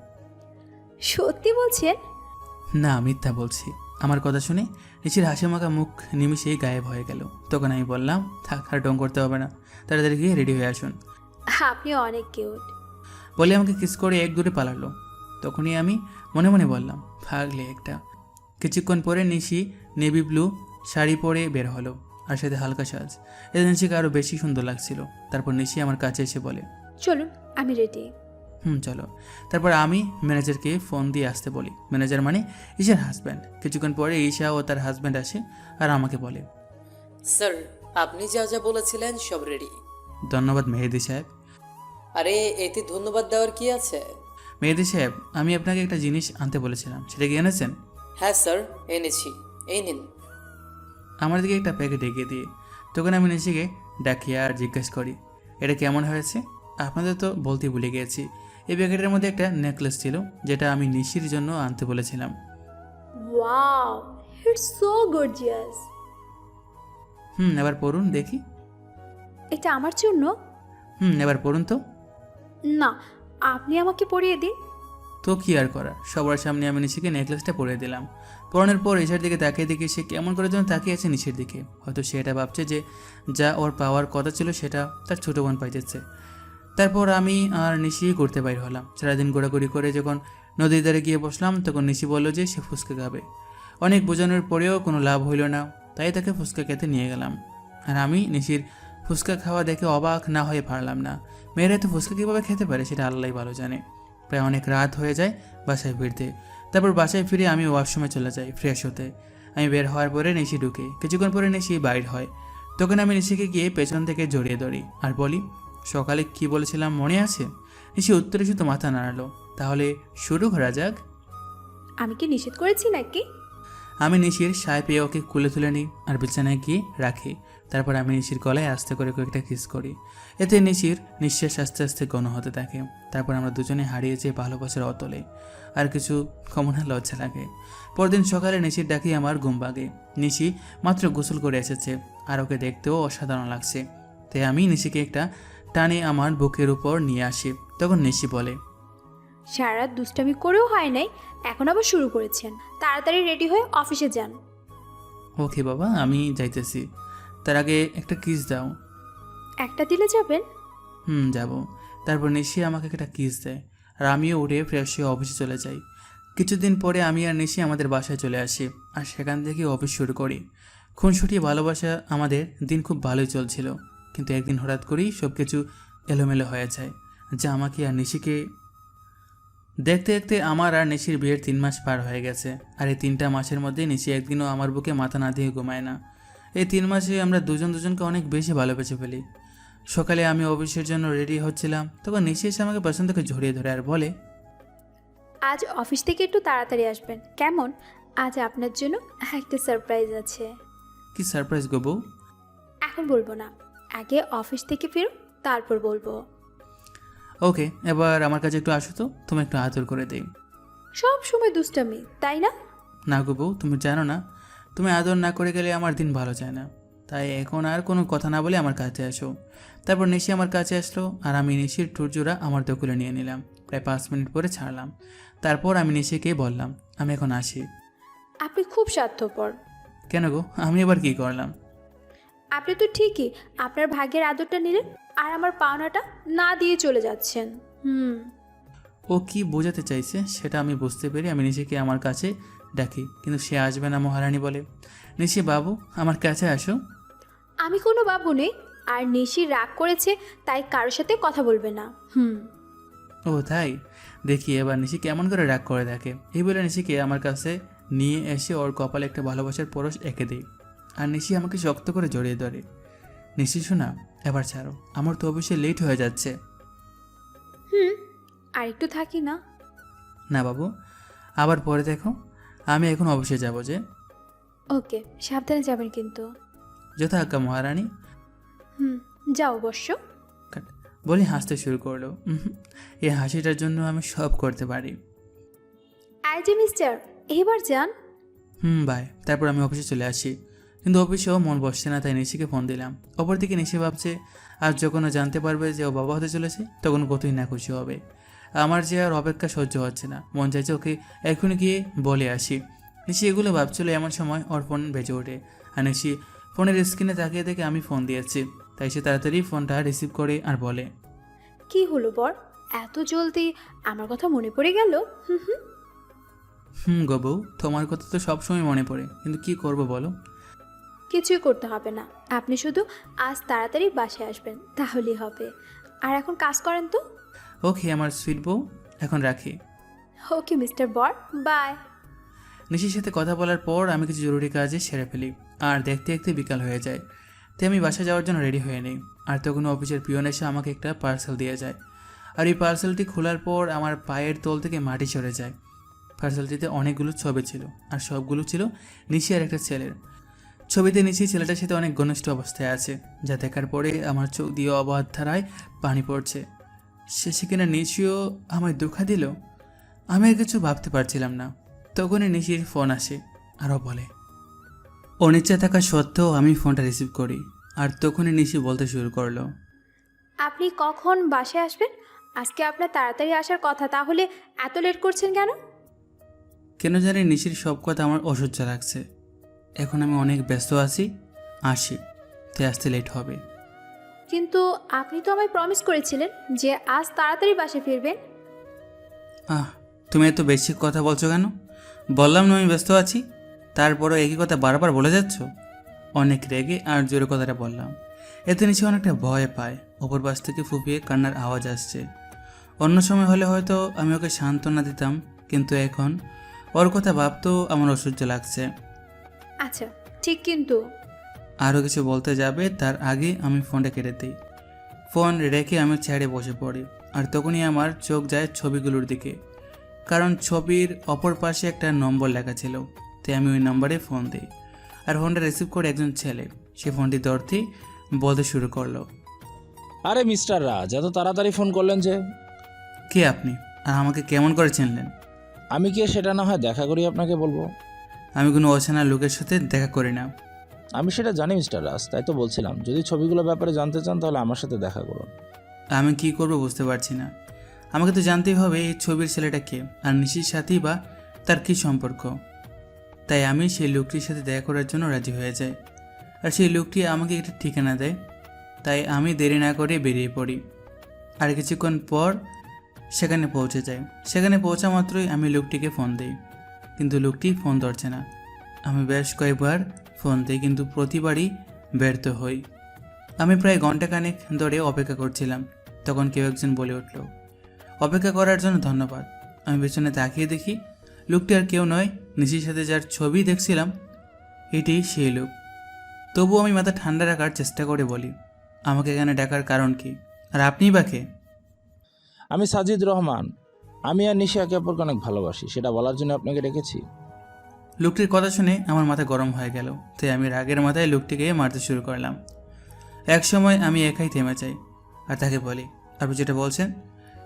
সত্যি বলছেন? না, মিথ্যা বলছি। আমার কথা শুনে নিশির হাসি মাখা মুখ নিমিশেই গায়েব হয়ে গেল। তখন আমি বললাম, থাক আর ডং করতে হবে না, তাড়াতাড়ি গিয়ে রেডি হয়ে আসুন। আপনি অনেক কিউট। বলে আমাকে কিস করে এক দূরে পালালো। তখনই আমি মনে মনে বললাম, ভাগলে একটা। কিছুক্ষণ পরে নিশি নেভি ব্লু শাড়ি পরে বের হলো, আর সাথে হালকা সাজ। এতে নিশিকে আরও বেশি সুন্দর লাগছিল। তারপর নিশি আমার কাছে এসে বলে, চলুন, আমি রেডি। চলো। তারপর আমি ম্যানেজারকে ফোন দিয়ে আসতে বলি। ম্যানেজার মানে ঈশার হাজব্যান্ড। কিছুক্ষণ পরে ঈশা ও তার হাজব্যান্ড আসে, আর আমাকে বলে, স্যার, আপনি যা যা বলেছিলেন সব রেডি। ধন্যবাদ মেহেদি সাহেব। আরে এতে ধন্যবাদ দেওয়ার কি আছে? মেহেদি সাহেব, আমি আপনাকে একটা জিনিস আনতে বলেছিলাম, সেটা কি এনেছেন? হ্যাঁ স্যার, এনেছি, এই নিন। আমার দিকে একটা প্যাকেট এগিয়ে দিয়ে তখন আমি নিশিকে ডাকি আর জিজ্ঞেস করি, এটা কেমন হয়েছে? আপনাদের তো বলতে ভুলে গিয়েছি, এই প্যাকেটের মধ্যে একটা নেকলেস ছিল, যেটা আমি নিশির জন্য আনতে বলেছিলাম। Wow, it's so gorgeous. এবার পড়ুন দেখি। এটা আমার জন্য? এবার পড়ুন তো। না, আপনি আমাকে পরিয়ে দিন। তো কি আর করা, সবার সামনে আমি নিশিকে নেকলেসটা পরিয়ে দিলাম। পরনের পর ঈশার দিকে তাকিয়ে দেখি সে কেমন করে যেন তাকিয়ে আছে নিশির দিকে। হয়তো সে এটা ভাবছে যে যা ওর পাওয়ার কথা ছিল সেটা তার ছোটো বোন পাইতেছে। তারপর আমি আর নিশি ঘুরতে বাইর হলাম। সারাদিন ঘোরাঘুরি করে যখন নদীর ধারে গিয়ে বসলাম তখন নিশি বলল যে সে ফুচকা খাবে। অনেক বোঝানোর পরেও কোনো লাভ হইল না, তাই তাকে ফুচকা খেতে নিয়ে গেলাম। আর আমি নিশির ফুচকা খাওয়া দেখে অবাক না হয়ে পারলাম না। মেয়েরা তো ফুচকা কীভাবে খেতে পারে সেটা আল্লাহই ভালো জানে। প্রায় অনেক রাত হয়ে যায় বাসায় ফিরতে। তারপর বাসায় ফিরে আমি ওয়াশরুমে চলে যাই ফ্রেশ হতে। আমি বের হওয়ার পরে নিশি ঢুকে, কিছুক্ষণ পরে নিশি বাইর হয়। তখন আমি নিশিকে গিয়ে পেছন থেকে জড়িয়ে ধরি আর বলি, সকালে কি বলেছিলাম মনে আছে? নিশি উত্তরে শুধু মাথা নাড়ালো। তাহলে শুরু করা যাক। আমি কি নিষেধ করেছি নাকি? আমি নিশির সায় পেয়ে ওকে কুলে তুলে নিই আর বিছানায় গিয়ে রাখি। তারপর আমি নিশির গলায় আস্তে করে কয়েকটা কিস করি। এতে নিশির নিঃশ্বাস আস্তে আস্তে ঘন হতে থাকে। তারপর আমরা দুজনে হারিয়ে যাই ভালোবাসার অতলে। আর কিছু কমনা লজ্জা লাগে। পরদিন সকালে নিশির ডাকি আমার ঘুম ভাঙে। নিশি মাত্র গোসল করে এসেছে আর ওকে দেখতেও অসাধারণ লাগছে। তাই আমি নিশিকে একটা টানে আমার বুকের উপর নিয়ে আসি। তখন নিশি বলে, সারা রাত দুষ্টামি করেও হয় নাই, এখন আবার শুরু করেছেন। তাড়াতাড়ি রেডি হয়ে অফিসে যান। ওকে বাবা, আমি যাইতেছি। তার আগে একটা কিস দাও। একটা দিলে যাবেন? যাব। তারপর নিশি আমাকে একটা কিস দেয় আর আমিও উঠে ফ্রেশ হয়ে অফিসে চলে যাই। কিছুদিন পরে আমি আর নিশি আমাদের বাসায় চলে আসি আর সেখান থেকে অফিস শুরু করি। খুনসুটি ভালোবাসা আমাদের দিন খুব ভালোই চলছিল, কিন্তু একদিন হঠাৎ করেই সব কিছু এলোমেলো হয়ে যায়, যা আমাকে আর নিশিকে। দেখতে দেখতে আমার আর নিশির বিয়ের 3 মাস পার হয়ে গেছে। আর এই 3টা মাসের মধ্যে নিশি একদিনও আমার বুকে মাথা না দিয়ে ঘুমায় না। এই 3 মাসে আমরা দুজনকে অনেক বেশি ভালোবেসে ফেলি। সকালে আমি অফিসের জন্য রেডি হচ্ছিলাম, তখন নিশি এসে আমাকে পেছন থেকে জড়িয়ে ধরে আর বলে, আজ অফিস থেকে একটু তাড়াতাড়ি আসবেন কেমন? আজ আপনার জন্য একটা সারপ্রাইজ আছে। কি সারপ্রাইজ গো বউ? এখন বলবো না, আগে অফিস থেকে ফিরো, তারপর বলবো। ওকে, এবার আমার কাছে একটু আসো তো, তুমি একটু আদর করে দেই। সব সময় দুষ্টামি, তাই না? না গো বউ, তুমি জানো না, তুমি আদর না করে গেলে আমার দিন ভালো যায় না। তাই এখন আর কোনো কথা না বলে আমার কাছে আসো। তারপর নিশি আমার কাছে আসলো আর আমি নিশির টুরজোড়া আমার দখলে নিয়ে নিলাম। প্রায় 5 মিনিট পরে ছাড়লাম। তারপর আমি নিশিকে বললাম, আমি এখন আসি। আপনি খুব স্বার্থপর। কেন গো, আমি এবার কি করলাম? আপনি তো ঠিকই আপনার ভাগ্যের আদরটা নিলেন আর আমার পাওনাটা না দিয়ে চলে যাচ্ছেন। ও কি বোঝাতে চাইছে সেটা আমি বুঝতে পেরে আমি নিশিকে আমার কাছে ডাকি, কিন্তু সে আসবে না। মহারানী বলে, নিশি বাবু আমার কাছে আসো। আমি কোনো বাবু নেই, আর নিশি রাগ করেছে তাই কারোর সাথে কথা বলবে না। ও তাই, দেখি এবার নিশি কেমন করে রাগ করে থাকে। এই বলে নিশিকে আমার কাছে নিয়ে এসে ওর কপালে একটা ভালোবাসার পরশ এঁকে দিই আর নিশি আমাকে শক্ত করে জড়িয়ে ধরে। নিশি শোনা, এবার ছাড়ো, আমার তো অবশ্যই লেট হয়ে যাচ্ছে। আর একটু থাকি না? না বাবু, আবার পরে দেখো, আমি এখন অবশ্যই যাব যে। ওকে, সাবধানে যাবেন কিন্তু। যথা আজ্ঞা মহারানী। যাও অবশ্য। বলি হাসতে শুরু করলো। এই হাসিটার জন্য আমি সব করতে পারি। এই যে মিস্টার, এবার যান। বাই। তারপর আমি অফিসে চলে আসি, কিন্তু অফিসেও মন বসছে না, তাই নিশিকে ফোন দিলাম। অপরদিকে নিশি ভাবছে, আজ যখন ও জানতে পারবে যে ও বাবা হতে চলেছে তখন কতই না খুশি হবে। আমার যে আর অপেক্ষা সহ্য হচ্ছে না, মন চাইছে ওকে এখনই গিয়ে বলে আসি। নিশি এগুলো ভাবছিল, এমন সময় ওর ফোন বেজে ওঠে আর নিশি ফোনের স্ক্রিনে তাকিয়ে দেখে আমি ফোন দিয়েছি। তাই সে তাড়াতাড়ি ফোনটা রিসিভ করে আর বলে, কি হলো বর, এত জলদি আমার কথা মনে পড়ে গেল? গো বউ, তোমার কথা তো সবসময় মনে পড়ে, কিন্তু কি করব বলো? কিছুই করতে হবে না, আপনি শুধু আজ তাড়াতাড়ি বাসায় আসবেন, তাহলেই হবে। আর এখন কাজ করেন তো। ওকে আমার সুইট বউ, এখন রাখি। ওকে মিস্টার বর, বাই। নিশির সাথে কথা বলার পর আমি কিছু জরুরি কাজে সেরে ফেলি আর দেখতে দেখতে বিকাল হয়ে যায়। তাই আমি বাসায় যাওয়ার জন্য রেডি হয়ে নিই। আর তখন অফিসের পিয়ন এসে আমাকে একটা পার্সেল দিয়ে যায়। আর এই পার্সেলটি খোলার পর আমার পায়ের তল থেকে মাটি সরে যায়। পার্সেলটিতে অনেকগুলো ছবি ছিল আর সবগুলো ছিল নিশি আর একটা ছেলের। ছবিতে নিশি ছেলেটার সাথে অনেক ঘনিষ্ঠ অবস্থায় আছে, যা দেখার পরে আমার চোখ দিয়ে অবাধ ধারায় পানি পড়ছে। শেষে কিনা নিশিও আমায় ধোঁকা দিল। আমি আর কিছু ভাবতে পারছিলাম না। তখনই নিশির ফোন আসে আরও বলে, অনিচ্ছা থাকা সত্ত্বেও আমি ফোনটা রিসিভ করি। আর তখনই নিশি বলতে শুরু করলো, আপনি কখন বাসায় আসবেন? আজকে আপনার তাড়াতাড়ি আসার কথা, তাহলে এত লেট করছেন কেন? কেন জানি নিশির সব কথা আমার অসহ্য লাগছে। এখন আমি অনেক ব্যস্ত আছি, আসি, তাই আসতে লেট হবে। কিন্তু আপনি তো আমায় প্রমিস করেছিলেন যে আজ তাড়াতাড়ি বাসায় ফিরবেন। তুমি এত বেশি কথা বলছো কেন? বললাম না আমি ব্যস্ত আছি, তারপরও একই কথা বারবার বলে যাচ্ছ। অনেক রেগে আর জোরে কথাটা বললাম। এতে নিচে অনেকটা ভয় পায়। অপর পাশ থেকে ফুপিয়ে কান্নার আওয়াজ আসছে। অন্য সময় হলে হয়তো আমি ওকে সান্ত্বনা দিতাম, কিন্তু এখন ওর কথা ভাবতেও আমার অসহ্য লাগছে। আচ্ছা ঠিক, কিন্তু আরও কিছু বলতে যাবে তার আগে আমি ফোনটা কেটে দিই। ফোন রেখে আমি চেয়ারে বসে পড়ি, আর তখনই আমার চোখ যায় ছবিগুলোর দিকে, কারণ ছবির অপর পাশে একটা নম্বর লেখা ছিল। তাই আমি ওই নম্বরে ফোন দিই, আর ফোনটা রিসিভ করে একজন ছেলে। সে ফোনটি ধরতেই বলতে শুরু করলো, আরে মিস্টার রাজ, এত তাড়াতাড়ি ফোন করলেন যে? কে আপনি, আর আমাকে কেমন করে চিনলেন? আমি কি সেটা না হয় দেখা করি আপনাকে বলবো? আমি কোনো অচেনা লোকের সাথে দেখা করি না। আমি সেটা জানি মিস্টার রাজ, তাই তো বলছিলাম যদি ছবিগুলোর ব্যাপারে জানতে চান তাহলে আমার সাথে দেখা করুন। আমি কি করব বুঝতে পারছি না। আমাকে তো জানতেই হবে এই ছবির ছেলেটা কে, আর নিশির সাথেই বা তার কী সম্পর্ক। তাই আমি সেই লোকটির সাথে দেখা করার জন্য রাজি হয়ে যাই, আর সেই লোকটি আমাকে একটা ঠিকানা দেয়। তাই আমি দেরি না করে বেরিয়ে পড়ি, আর কিছুক্ষণ পর সেখানে পৌঁছে যাই। সেখানে পৌঁছা মাত্রই আমি লোকটিকে ফোন দিই, কিন্তু লোকটি ফোন ধরছে না। আমি বেশ কয়েকবার ফোন দিই, কিন্তু প্রতিবারই ব্যর্থ হই। আমি প্রায় ঘন্টাখানেক ধরে অপেক্ষা করছিলাম। তখন কেউ একজন বলে উঠল, অপেক্ষা করার জন্য ধন্যবাদ। আমি পেছনে তাকিয়ে দেখি লোকটি আর কেউ নয়, নিশির সাথে যার ছবি দেখছিলাম এটি সেই লোক। তবুও আমি মাথা ঠান্ডা রাখার চেষ্টা করে বলি, আমাকে এখানে ডাকার কারণ কি, আর আপনিই বা কে? আমি সাজিদ রহমান। আমি আর নিশি একে অপরকে অনেক ভালোবাসি, সেটা বলার জন্য আপনাকে ডেকেছি। লোকটির কথা শুনে আমার মাথা গরম হয়ে গেল, তাই আমি রাগের মাথায় লোকটিকে মারতে শুরু করলাম। এক সময় আমি একাই থেমে যাই, আর তাকে বলি, আপনি যেটা বলছেন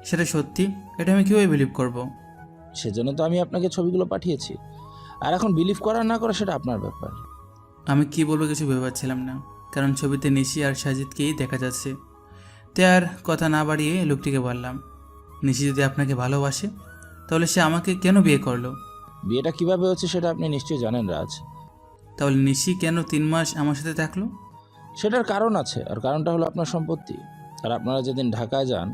সেটা সত্যি? এটা আমি কীভাবে বিলিভ করব? সেজন্য তো আমি আপনাকে ছবিগুলো পাঠিয়েছি, আর এখন বিলিভ করা না করা সেটা আপনার ব্যাপার। আমি কি বলবো কিছু ভেবে পাচ্ছিলাম না, কারণ ছবিতে নিশি আর সাজিদকেই দেখা যাচ্ছে। তাই আর কথা না বাড়িয়ে লোকটিকে বললাম, নিশি যদি আপনাকে ভালোবাসে তাহলে সে আমাকে কেন বিয়ে করলো? বিয়েটা কিভাবে হচ্ছে সেটা আপনি নিশ্চয়ই জানেন রাজ। তাহলে নিশি কেন 3 মাস আমার সাথে থাকলো? সেটার কারণ আছে, আর কারণটা হলো আপনার সম্পত্তি। আর আপনারা যেদিন ঢাকায় যান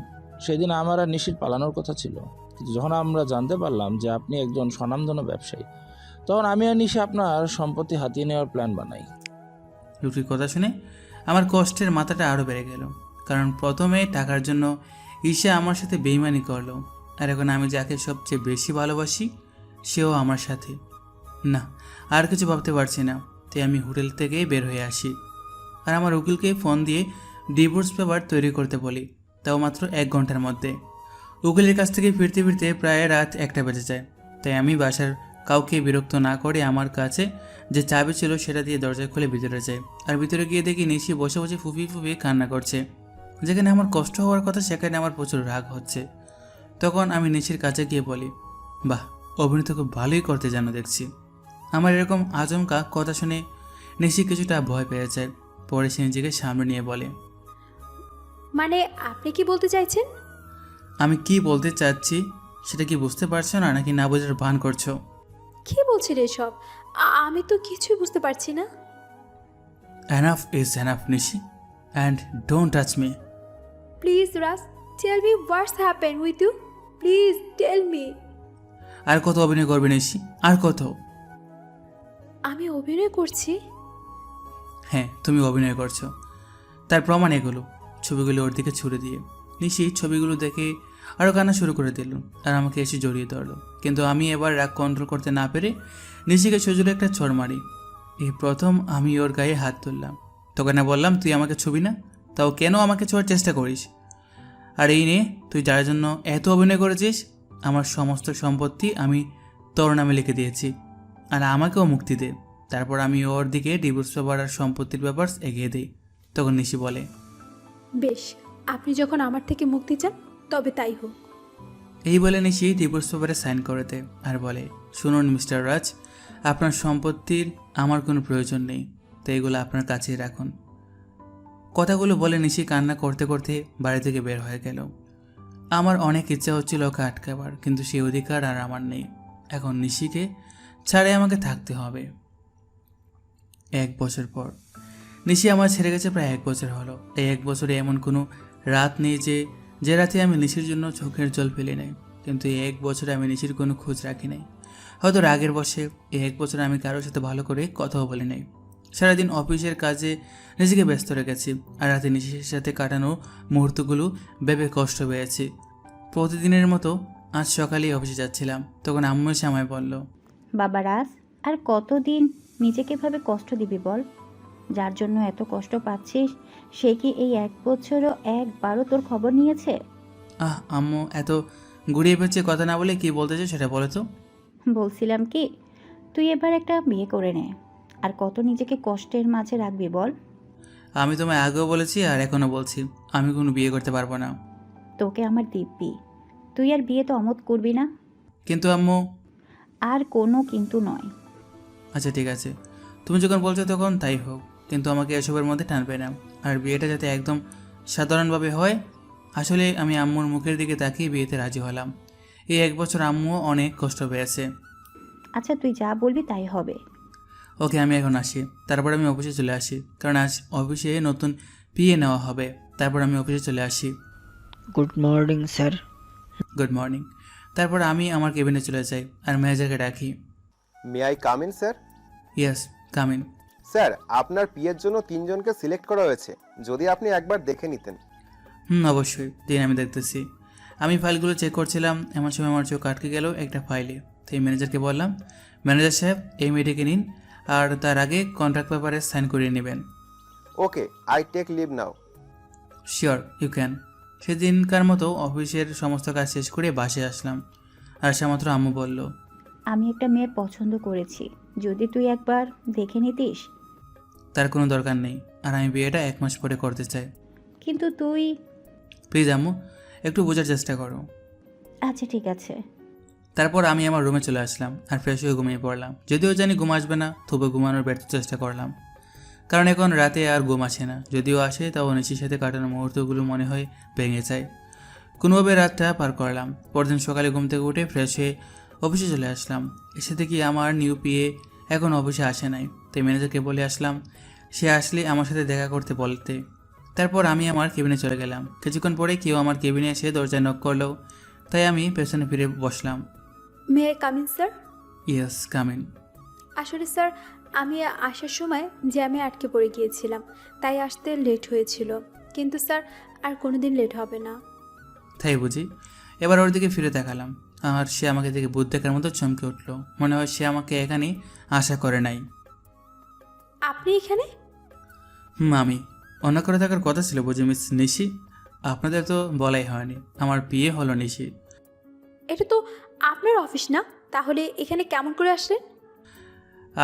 সেদিন আমার আর নিশির পালানোর কথা ছিল, কিন্তু যখন আমরা জানতে পারলাম যে আপনি একজন স্বনামধন্য ব্যবসায়ী, তখন আমি আর নিশি আপনার সম্পত্তি হাতিয়ে নেওয়ার প্ল্যান বানাই। লোকটির কথা শুনে আমার কষ্টের মাথাটা আরও বেড়ে গেল, কারণ প্রথমে টাকার জন্য ঈশা আমার সাথে বেইমানি করলো, আর এখন আমি যাকে সবচেয়ে বেশি ভালোবাসি সেও আমার সাথে। না, আর কিছু ভাবতে পারছি না। তাই আমি হোটেল থেকে বের হয়ে আসি, আর আমার উকিলকে ফোন দিয়ে ডিভোর্স পেপার তৈরি করতে বলি, তাও মাত্র 1 ঘন্টার মধ্যে। উকিলের কাছ থেকে ফিরতে ফিরতে প্রায় রাত 1টা বেজে যায়। তাই আমি বাসার কাউকে বিরক্ত না করে আমার কাছে যে চাবি ছিল সেটা দিয়ে দরজা খুলে ভিতরে যাই, আর ভিতরে গিয়ে দেখি নিশি বসে বসে ফুপিয়ে ফুপিয়ে কান্না করছে। যেখানে আমার কষ্ট হওয়ার কথা সেখানে আমার প্রচুর রাগ হচ্ছে। তখন আমি নিশির কাছে গিয়ে বলি, বাহ, অভিনয় তো খুব ভালোই করতে জানো দেখছি। আমার এরকম আচমকা কথা শুনে নিশি কিছুটা ভয় পেয়ে যায়। পরে সে নিজেকে সামনে নিয়ে বলে, মানে আপনি কি বলতে চাইছেন? আমি কি বলতে চাচ্ছি সেটা কি বুঝতে পারছো না, নাকি না বোঝার ভান করছো? কি বলছেন এসব? আমি তো কিছুই বুঝতে পারছি না। Enough is enough Nishi, and don't touch me. Please Raj, tell me what's happen with you, please tell me. আর কত অভিনয় করবে নিশি, আর কত? আমি অভিনয় করছি? হ্যাঁ, তুমি অভিনয় করছো, তার প্রমাণ এগুলো। ছবিগুলো ওর দিকে ছুড়ে দিয়ে নিশি ছবিগুলো দেখে আরও কান্না শুরু করে দিল, আর আমাকে এসে জড়িয়ে ধরলো। কিন্তু আমি এবার রাগ কন্ট্রোল করতে না পেরে নিশিকে সজোরে একটা চড় মারি। এই প্রথম আমি ওর গায়ে হাত তুললাম। তোকে না বললাম তুই আমাকে ছবি না, তাও কেন আমাকে ছোঁয়ার চেষ্টা করিস? আর এই নে, তুই যার জন্য এত অভিনয় করেছিস, আমার সমস্ত সম্পত্তি আমি তোর নামে লিখে দিয়েছি, আর আমাকেও মুক্তি দে। তারপর আমি ওর দিকে ডিভোর্স পেপার আর সম্পত্তির ব্যাপার এগিয়ে দিই। তখন নিশি বলে, বেশ, আপনি যখন আমার থেকে মুক্তি চান তবে তাই হোক। এই বলে নিশি ডিভোর্স পেপারে সাইন করে দেয়, আর বলে, শুনুন মিস্টার রাজ, আপনার সম্পত্তির আমার কোনো প্রয়োজন নেই, তাই এগুলো আপনার কাছেই রাখুন। কথাগুলো বলে নিশি কান্না করতে করতে বাড়ি থেকে বের হয়ে গেল। আমার অনেক ইচ্ছা হচ্ছিল ওকে আটকাবার, কিন্তু সেই অধিকার আর আমার নেই। এখন নিশিকে ছাড়ে আমাকে থাকতে হবে। 1 বছর পর নিশি আমার ছেড়ে গেছে প্রায় 1 বছর হলো। এই 1 বছরে এমন কোনো রাত নেই যে রাতে আমি নিশির জন্য চোখের জল ফেলে নাই। কিন্তু এই 1 বছরে আমি নিশির কোনো খোঁজ রাখি নাই। হয়তো রাগের বসে এই 1 বছরে আমি কারোর সাথে ভালো করে কথাও বলি নাই। সারাদিন অফিসের কাজে নিজেকে ব্যস্ত রেখেছি, আর রাতে নিশির সাথে কাটানো মুহূর্তগুলো ভেবে কষ্ট পেয়েছি। প্রতিদিনের মতো আজ সকালেই অফিসে যাচ্ছিলাম, তখন আম্মু এসে আমায় বলল, বাবা রাজ, আর কতদিন নিজেকে ভাবে কষ্ট দিবি বল? যার জন্য এত কষ্ট পাচ্ছিস সে কি এই 1 বছরও একবারও তোর খবর নিয়েছে? আম্মু এত ঘুরিয়ে পেঁচিয়ে কথা না বলে কি বলতে চাই সেটা বলে তো। বলছিলাম কি, তুই এবার একটা বিয়ে করে নে। আর কত নিজেকে কষ্টের মাঝে রাখবি বল? আমি তোমায় আগেও বলেছি আর এখনও বলছি, আমি কোনো বিয়ে করতে পারবো না। তোকে আমার দিব্যি, তুই আর বিয়ে তো অমত করবি না। কিন্তু আম্মু। আর কোনো কিন্তু নয়। আচ্ছা ঠিক আছে, তুমি যখন বলছো তখন তাই হোক, কিন্তু আমাকে এসবের মধ্যে টানবে না। আর বিয়েটা যাতে একদম সাধারণভাবে হয়। আসলে আমি আম্মুর মুখের দিকে তাকিয়ে বিয়েতে রাজি হলাম। এই 1 বছর আম্মুও অনেক কষ্ট পেয়েছে। আচ্ছা তুই যা বলবি তাই হবে। ওকে, আমি এখন আসি, তারপর আমি অফিসে চলে আসি, কারণ আজ অফিসে নতুন পিএ নেওয়া হবে। তারপর আমি অফিসে চলে আসি। Good morning sir. Good morning. তারপর আমি আমার কেবিনে চলে যাই আর ম্যানেজারকে ডাকি। May I come in sir? Yes, come in. Sir, আপনার পিএর জন্য 3 জনকে সিলেক্ট করা হয়েছে, যদি আপনি একবার দেখে নিতেন। অবশ্যই দিন, আমি দেখতেছি। আমি ফাইলগুলো চেক করছিলাম, এমন সময় আমার চোখ আটকে গেল একটা ফাইলে। তো এই ম্যানেজারকে বললাম, ম্যানেজার সাহেব এই মেয়েটিকে নিন, আর তার আগে কন্ট্রাক্ট পেপারে সাইন করিয়ে নেবেন। Okay, I take leave now. Sure, you can. সেদিনকার মতো অফিসের সমস্ত কাজ শেষ করে বাসে আসলাম। আর সেমাত্র আম্মু বলল, আমি একটা মেয়ে পছন্দ করেছি, যদি তুই একবার দেখে নিতিস। তার কোনো দরকার নেই, আর আমি বিয়েটা 1 মাস পরে করতে চাই। কিন্তু তুই। প্লিজ আম্মু, একটু বোঝার চেষ্টা করো। আচ্ছা ঠিক আছে। তারপর আমি আমার রুমে চলে আসলাম আর ফ্রেশ হয়ে ঘুমিয়ে পড়লাম। যদিও জানি ঘুম আসবে না, তবু ঘুমানোর ব্যর্থ চেষ্টা করলাম, কারণ এখন রাতে আর ঘুম আসে না। যদিও আসে, তাও নিশির সাথে কাটানো মুহূর্তগুলো মনে হয় ভেঙে যায়। কোনোভাবে রাতটা পার করলাম। পরদিন সকালে ঘুম থেকে উঠে ফ্রেশ হয়ে অফিসে চলে আসলাম। এসে দেখি আমার নিউ পিএ এখন অফিসে আসে নাই। তাই ম্যানেজারকে বলে আসলাম সে আসলে আমার সাথে দেখা করতে বলতে। তারপর আমি আমার কেবিনে চলে গেলাম। কিছুক্ষণ পরে কেউ আমার কেবিনে এসে দরজায় নক করলো, তাই আমি পেছনে ফিরে বসলাম। May I come in sir? Yes, come in. আসলে স্যার, আমি আসার সময় জ্যামে আটকে পড়ে গিয়েছিলাম, তাই আসতে লেট হয়েছিল। কিন্তু স্যার, আর কোনোদিন লেট হবে না। তাই বুঝি? এবার ওর দিকে ফিরে তাকালাম, আর সে আমাকে দেখে ভূত দেখার মতো চমকে উঠলো। মনে হয় সে আমাকে এখানে আশা করে নাই। আপনি এখানে? আমি অন্য করে থাকার কথা ছিল বুঝি মিস নিশি? আপনাদের তো বলাই হয়নি, আমার বিয়ে হলো নিশি। এটা তো আপনার অফিস না, তাহলে এখানে কেমন করে আসলেন?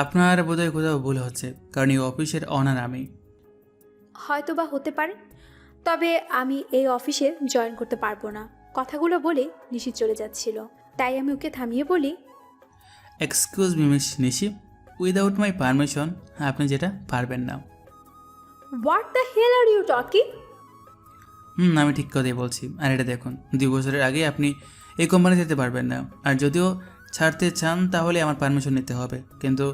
আপনার বোধহয় কোথাও ভুল হচ্ছে, কারণ এই অফিসের অনার আমি। হয়তো বা হতে পারে, তবে আমি এই অফিসে জয়েন করতে পারবো না। কথাগুলো বলে নিশি চলে যাচ্ছিল, তাই আমি ওকে থামিয়ে বলি, excuse me miss Nishi, without my permission আপনি যেটা পারবেন না। What the hell are you talking? আমি ঠিক কথাই বলছি। আর এটা দেখুন, 2 বছরের আগে আপনি এই কোম্পানি যেতে পারবেন না। আর যদিও ছাড়তে চান তাহলে আমার পারমিশন নিতে হবে, কিন্তু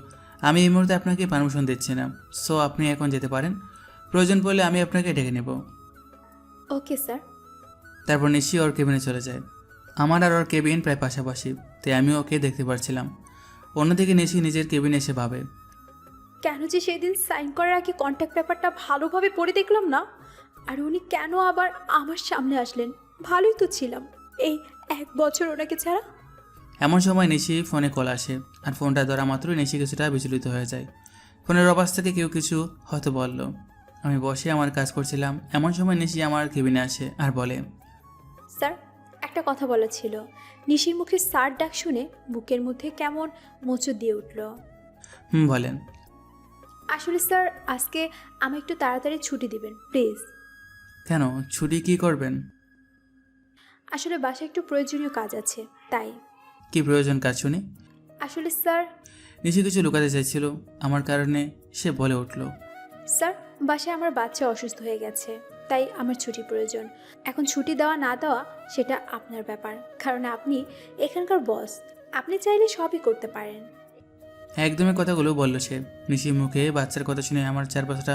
আমি এই মুহূর্তে আপনাকে পারমিশন দিচ্ছি না। সো আপনি এখন যেতে পারেন, প্রয়োজন পড়লে আমি আপনাকে ডেকে নেব। Okay sir. তারপর নিশি ওর কেবিনে চলে যায়। আমার আর ওর কেবিন প্রায় পাশাপাশি, তাই আমি ওকে দেখতে পারছিলাম। অন্যদিকে নিশি নিজের কেবিনে এসে ভাবে, কেন যে সেদিন সাইন করার আগে কন্ট্যাক্ট পেপারটা ভালোভাবে পড়ে দেখলাম না, আর উনি কেন আবার আমার সামনে আসলেন? ভালোই তো ছিলাম এই 1 বছর ওনাকে ছাড়া। এমন সময় নিশি ফোনে কল আসে, আর ফোনটা ধরা মাত্রই নিশি কিছুটা বিচলিত হয়ে যায়। ফোনের অবাজ থেকে কেউ কিছু হয়তো বলল। আমি বসে আমার কাজ করছিলাম, এমন সময় নিশি আমার কেবিনে আসে আর বলে, স্যার, একটা কথা বলা ছিল। নিশির মুখে স্যার ডাক শুনে বুকের মধ্যে কেমন মোচড় দিয়ে উঠল। বলেন। আসলে স্যার, আজকে আমায় একটু তাড়াতাড়ি ছুটি দিবেন প্লিজ। কেন, ছুটি কি করবেন? আসলে বাসায় একটু প্রয়োজনীয় কাজ আছে, তাই। কি প্রয়োজন কাজ শুনি? আসলে স্যার। নিশি কিছু লুকাতে চাইছিল আমার কারণে, সে বলে উঠল, স্যার, বাসায় আমার বাচ্চা অসুস্থ হয়ে গেছে, তাই আমার ছুটি প্রয়োজন। এখন ছুটি দেওয়া না দেওয়া সেটা আপনার ব্যাপার, কারণ আপনি এখানকার বস। আপনি চাইলে সবই করতে পারেন। একদমই কথাগুলো বলল সে। নিশির মুখে বাচ্চার কথা শুনে আমার চারপাশটা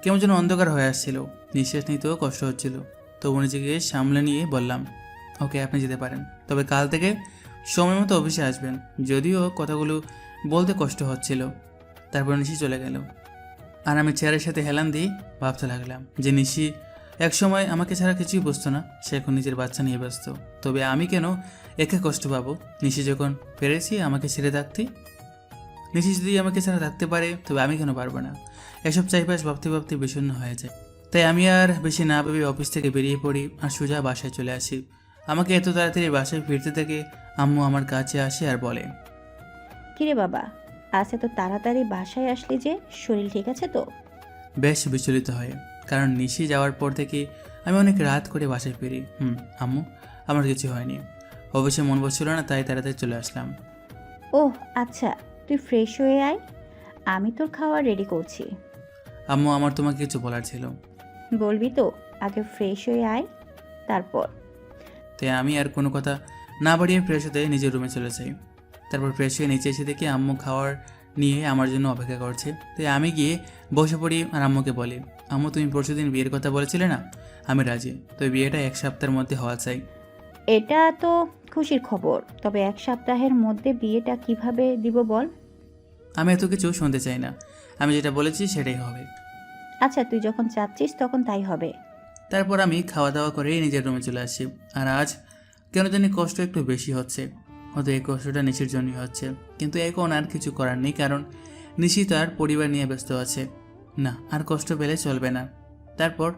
কেমন যেন অন্ধকার হয়ে আসছিল। নিঃশ্বাস নিতেও কষ্ট হচ্ছিল। তবু নিজেকে সামলে নিয়ে বললাম, ওকে আপনি যেতে পারেন, তবে কাল থেকে সময় মতো অফিসে আসবেন। যদিও কথাগুলো বলতে কষ্ট হচ্ছিল। তারপর নিশি চলে গেল, আর আমি চেয়ারের সাথে হেলান দিয়ে ভাবতে লাগলাম যে নিশি একসময় আমাকে ছাড়া কিছুই বুঝতো না, সে এখন নিজের বাচ্চা নিয়ে ব্যস্ত। তবে আমি কেন একে কষ্ট পাবো? নিশি যখন পেরেছি আমাকে ছেড়ে থাকতে। নিশি যদি আমাকে ছাড়া থাকতে পারে তবে আমি কেন পারবো না? এসব চাইপাশ ভাবতে ভাবতে বিষণ্ণ হয়ে যায়। তাই আমি আর বেশি না ভেবে অফিস থেকে বেরিয়ে পড়ি আর সোজা বাসায় চলে আসি। আমাকে এত তাড়াতাড়ি বাসায় ফিরতে থেকে আম্মু আমার কাছে আসে আর বলে, কিরে বাবা, আজ এত তাড়াতাড়ি বাসায় আসলি যে? শরীর ঠিক আছে তো? বেশ বিচলিত হয়, কারণ নিশি যাওয়ার পর থেকে আমি অনেক রাত করে বাসায় ফিরি। আম্মু, আমার কিছু হয়নি। অবশ্যই মন বসছিল না, তাই তাড়াতাড়ি চলে আসলাম। ওহ আচ্ছা, তুই ফ্রেশ হয়ে আয়, আমি তোর খাওয়া রেডি করছি। আম্মু, আমার তোমাকে কিছু বলার ছিল। বলবি তো? আগে ফ্রেশ হয়ে আয়, তারপর। তাই আমি আর কোনো কথা না বাড়িয়ে ফ্রেশ হতে নিজের রুমে চলে যাই। তারপর ফ্রেশ হয়ে নিচে এসে দেখি আম্মু খাওয়ার নিয়ে আমার জন্য অপেক্ষা করছে। তাই আমি গিয়ে বসে পড়ি আর আম্মুকে বলি, আম্মু তুমি পরশুদিন বিয়ের কথা বলেছিলে না? আমি রাজি, তো বিয়েটা 1 সপ্তাহের মধ্যে হওয়া চাই। এটা তো খুশির খবর, তবে 1 সপ্তাহের মধ্যে বিয়েটা কিভাবে দিব বল? আমি এত কিছু শুনতে চাই না, আমি যেটা বলেছি সেটাই হবে। আচ্ছা, তুই যখন চাচ্ছিস তখন তাই হবে। তারপর আমি খাওয়া দাওয়া করে নিজের রুমে চলে আসি। আর আজ কেন জানি কষ্ট একটু বেশি হচ্ছে, হয়তো এই কষ্টটা নিশির জন্যই হচ্ছে। কিন্তু এখন আর কিছু করার নেই, কারণ নিশি তার পরিবার নিয়ে ব্যস্ত আছে। না, আর কষ্ট পেলে চলবে না। তারপর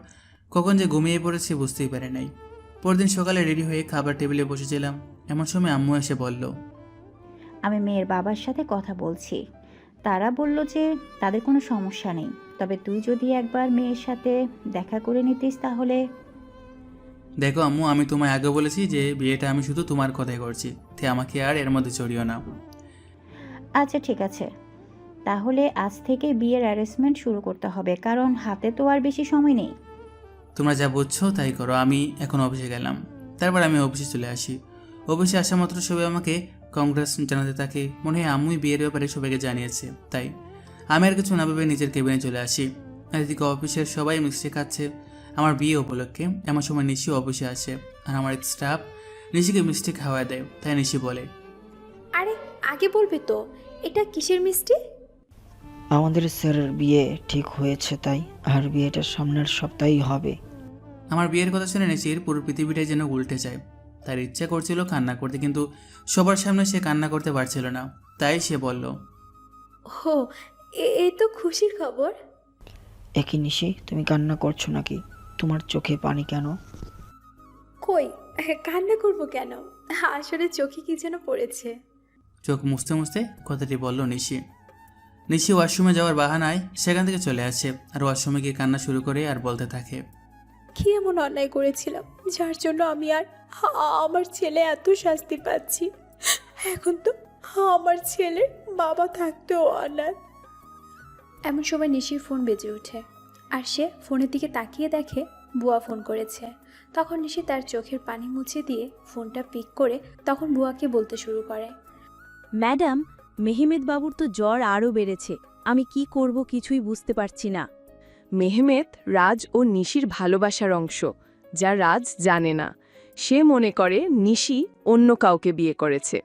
কখন যে ঘুমিয়ে পড়েছি বুঝতেই পারি নাই। পরদিন সকালে রেডি হয়ে খাবার টেবিলে বসেছিলাম, এমন সময় আম্মু এসে বলল, আমি মেয়ের বাবার সাথে কথা বলছি, তারা বলল যে তাদের কোনো সমস্যা নেই, তবে তুই যদি একবার মেয়ের সাথে দেখা করে নিতিস তাহলে। দেখো আম্মু, আমি তোমায় আগে বলেছি যে বিয়েটা আমি শুধু তোমার কথাই করছি, তাই আমাকে আর এর মধ্যে জড়িও না। আচ্ছা ঠিক আছে, তাহলে আজ থেকে বিয়ের অ্যারেঞ্জমেন্ট শুরু করতে হবে, কারণ হাতে তো আর বেশি সময় নেই। তোমরা যা বুঝছো তাই করো, আমি এখন অফিসে গেলাম। তারপর আমি অফিসে চলে আসি। অফিসে আসা মাত্র সবাই আমাকে কংগ্রেস জানাতে থাকে, মনে হয় আম্মুই বিয়ের ব্যাপারে সবাইকে জানিয়েছে। তাই আমি আর কিছু না ভেবে নিজের কেবিনে চলে আসি। আর এদিকে অফিসের সবাই মিষ্টি খাচ্ছে আমার বিয়ে উপলক্ষে। এমন সময় নিশি অফিসে আসে আর আমার স্টাফ নিশিকে মিষ্টি খাওয়ায় দেয়। তাই নিশি বলে, আরে আগে বলবি তো, এটা কিসের মিষ্টি? আমাদের স্যারের বিয়ে ঠিক হয়েছে তাই, আর বিয়েটা সামনের সপ্তাহেই হবে। আমার বিয়ের কথা শুনে নিশির পুরো পৃথিবীটাই যেন উল্টে যায়। তার ইচ্ছা করছিল কান্না করতে, কিন্তু সবার সামনে সে কান্না করতে পারছিল না। তাই সে বলল, ও, এই তো খুশির খবর। একই নিশি, তুমি কান্না করছো নাকি? তোমার চোখে পানি কেন? কই, কান্না করব কেন? আসলে চোখে কি যেন পড়েছে। চোখ মুছতে মুছতে কথাটি বলল নিশি। নিশি ওয়াশরুমে যাওয়ার বাহানায় সেখান থেকে চলে আসে আর ওয়াশরুমে গিয়ে কান্না শুরু করে আর বলতে থাকে, কি এমন অন্যায় করেছিলাম যার জন্য আমি আর আমার ছেলে এত শাস্তি পাচ্ছি? এখন তো আমার ছেলের বাবা থাকতেও অনাথ। এমন সময় নিশির ফোন বেজে ওঠে আর সে ফোনের দিকে তাকিয়ে দেখে বুয়া ফোন করেছে। তখন নিশি তার চোখের পানি মুছে দিয়ে ফোনটা পিক করে তখন বুয়াকে বলতে শুরু করে, ম্যাডাম, মেহমেদ বাবুর তো জ্বর আরও বেড়েছে, আমি কি করব কিছুই বুঝতে পারছি না। মেহমেদ রাজ ও নিশির ভালোবাসার অংশ, যা রাজ জানে না। সে মনে করে নিশি অন্য কাউকে বিয়ে করেছে।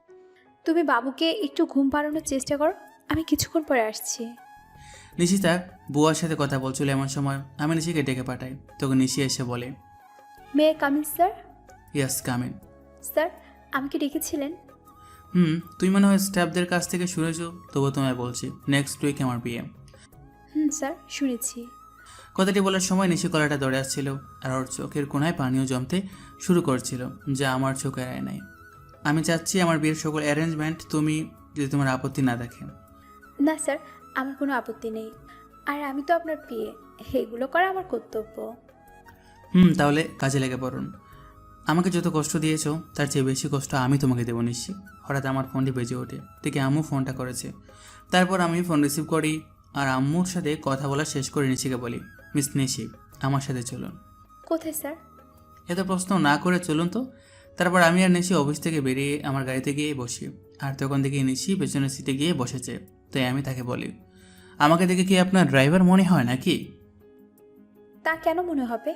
তুমি বাবুকে একটু ঘুম পাড়ানোর চেষ্টা করো, আমি কিছুক্ষণ পরে আসছি। নিশি তার বুয়ার সাথে কথা বলছিল। এমন সময় আমি নিশিকে ডেকে পাঠাই। তখন নিশি এসে বলে, মে come in sir? Yes come in. Sir, আমাকে ডেকেছিলেন? তুই মনে হয় স্টাফদের কাছ থেকে শুনেছো, তবু তোমায় বলছি, নেক্সট উইক আমার বিয়ে। স্যার, শুনেছি। কথাটি বলার সময় নিশি গলাটা ধরে আসছিল আর ওর চোখের কোনায় পানিও জমতে শুরু করছিল, যা আমার চোখে এড়ায় নাই। আমি চাচ্ছি আমার বিয়ের সকল অ্যারেঞ্জমেন্ট তুমি, যদি তোমার আপত্তি না দেখে। না স্যার, আমার কোনো আপত্তি নেই, আর আমি তো আপনার বিয়ে, এগুলো করা আমার কর্তব্য। তাহলে কাজে লেগে পড়ুন। আমাকে যত কষ্ট দিয়েছো তার চেয়ে বেশি কষ্ট আমি তোমাকে দেবো নিশি। হঠাৎ আমার ফোনটি বেজে ওঠে, দেখি আম্মু ফোনটা করেছে। তারপর আমি ফোন রিসিভ করি আর আম্মুর সাথে কথা বলা শেষ করে নিশিকে বলি, মিস নিশি, আমার সাথে চলুন। কোথায় স্যার? এত প্রশ্ন না করে চলুন তো। তারপর আমি আর নিশি অফিস থেকে বেরিয়ে আমার গাড়িতে গিয়ে বসি। আর তখন দেখি নিশি পেছনের সিটে গিয়ে বসেছে। তাই আমি তাকে বলি, আমাকে দেখে কি আপনার ড্রাইভার মনে হয় নাকি? তা কেন মনে হবে?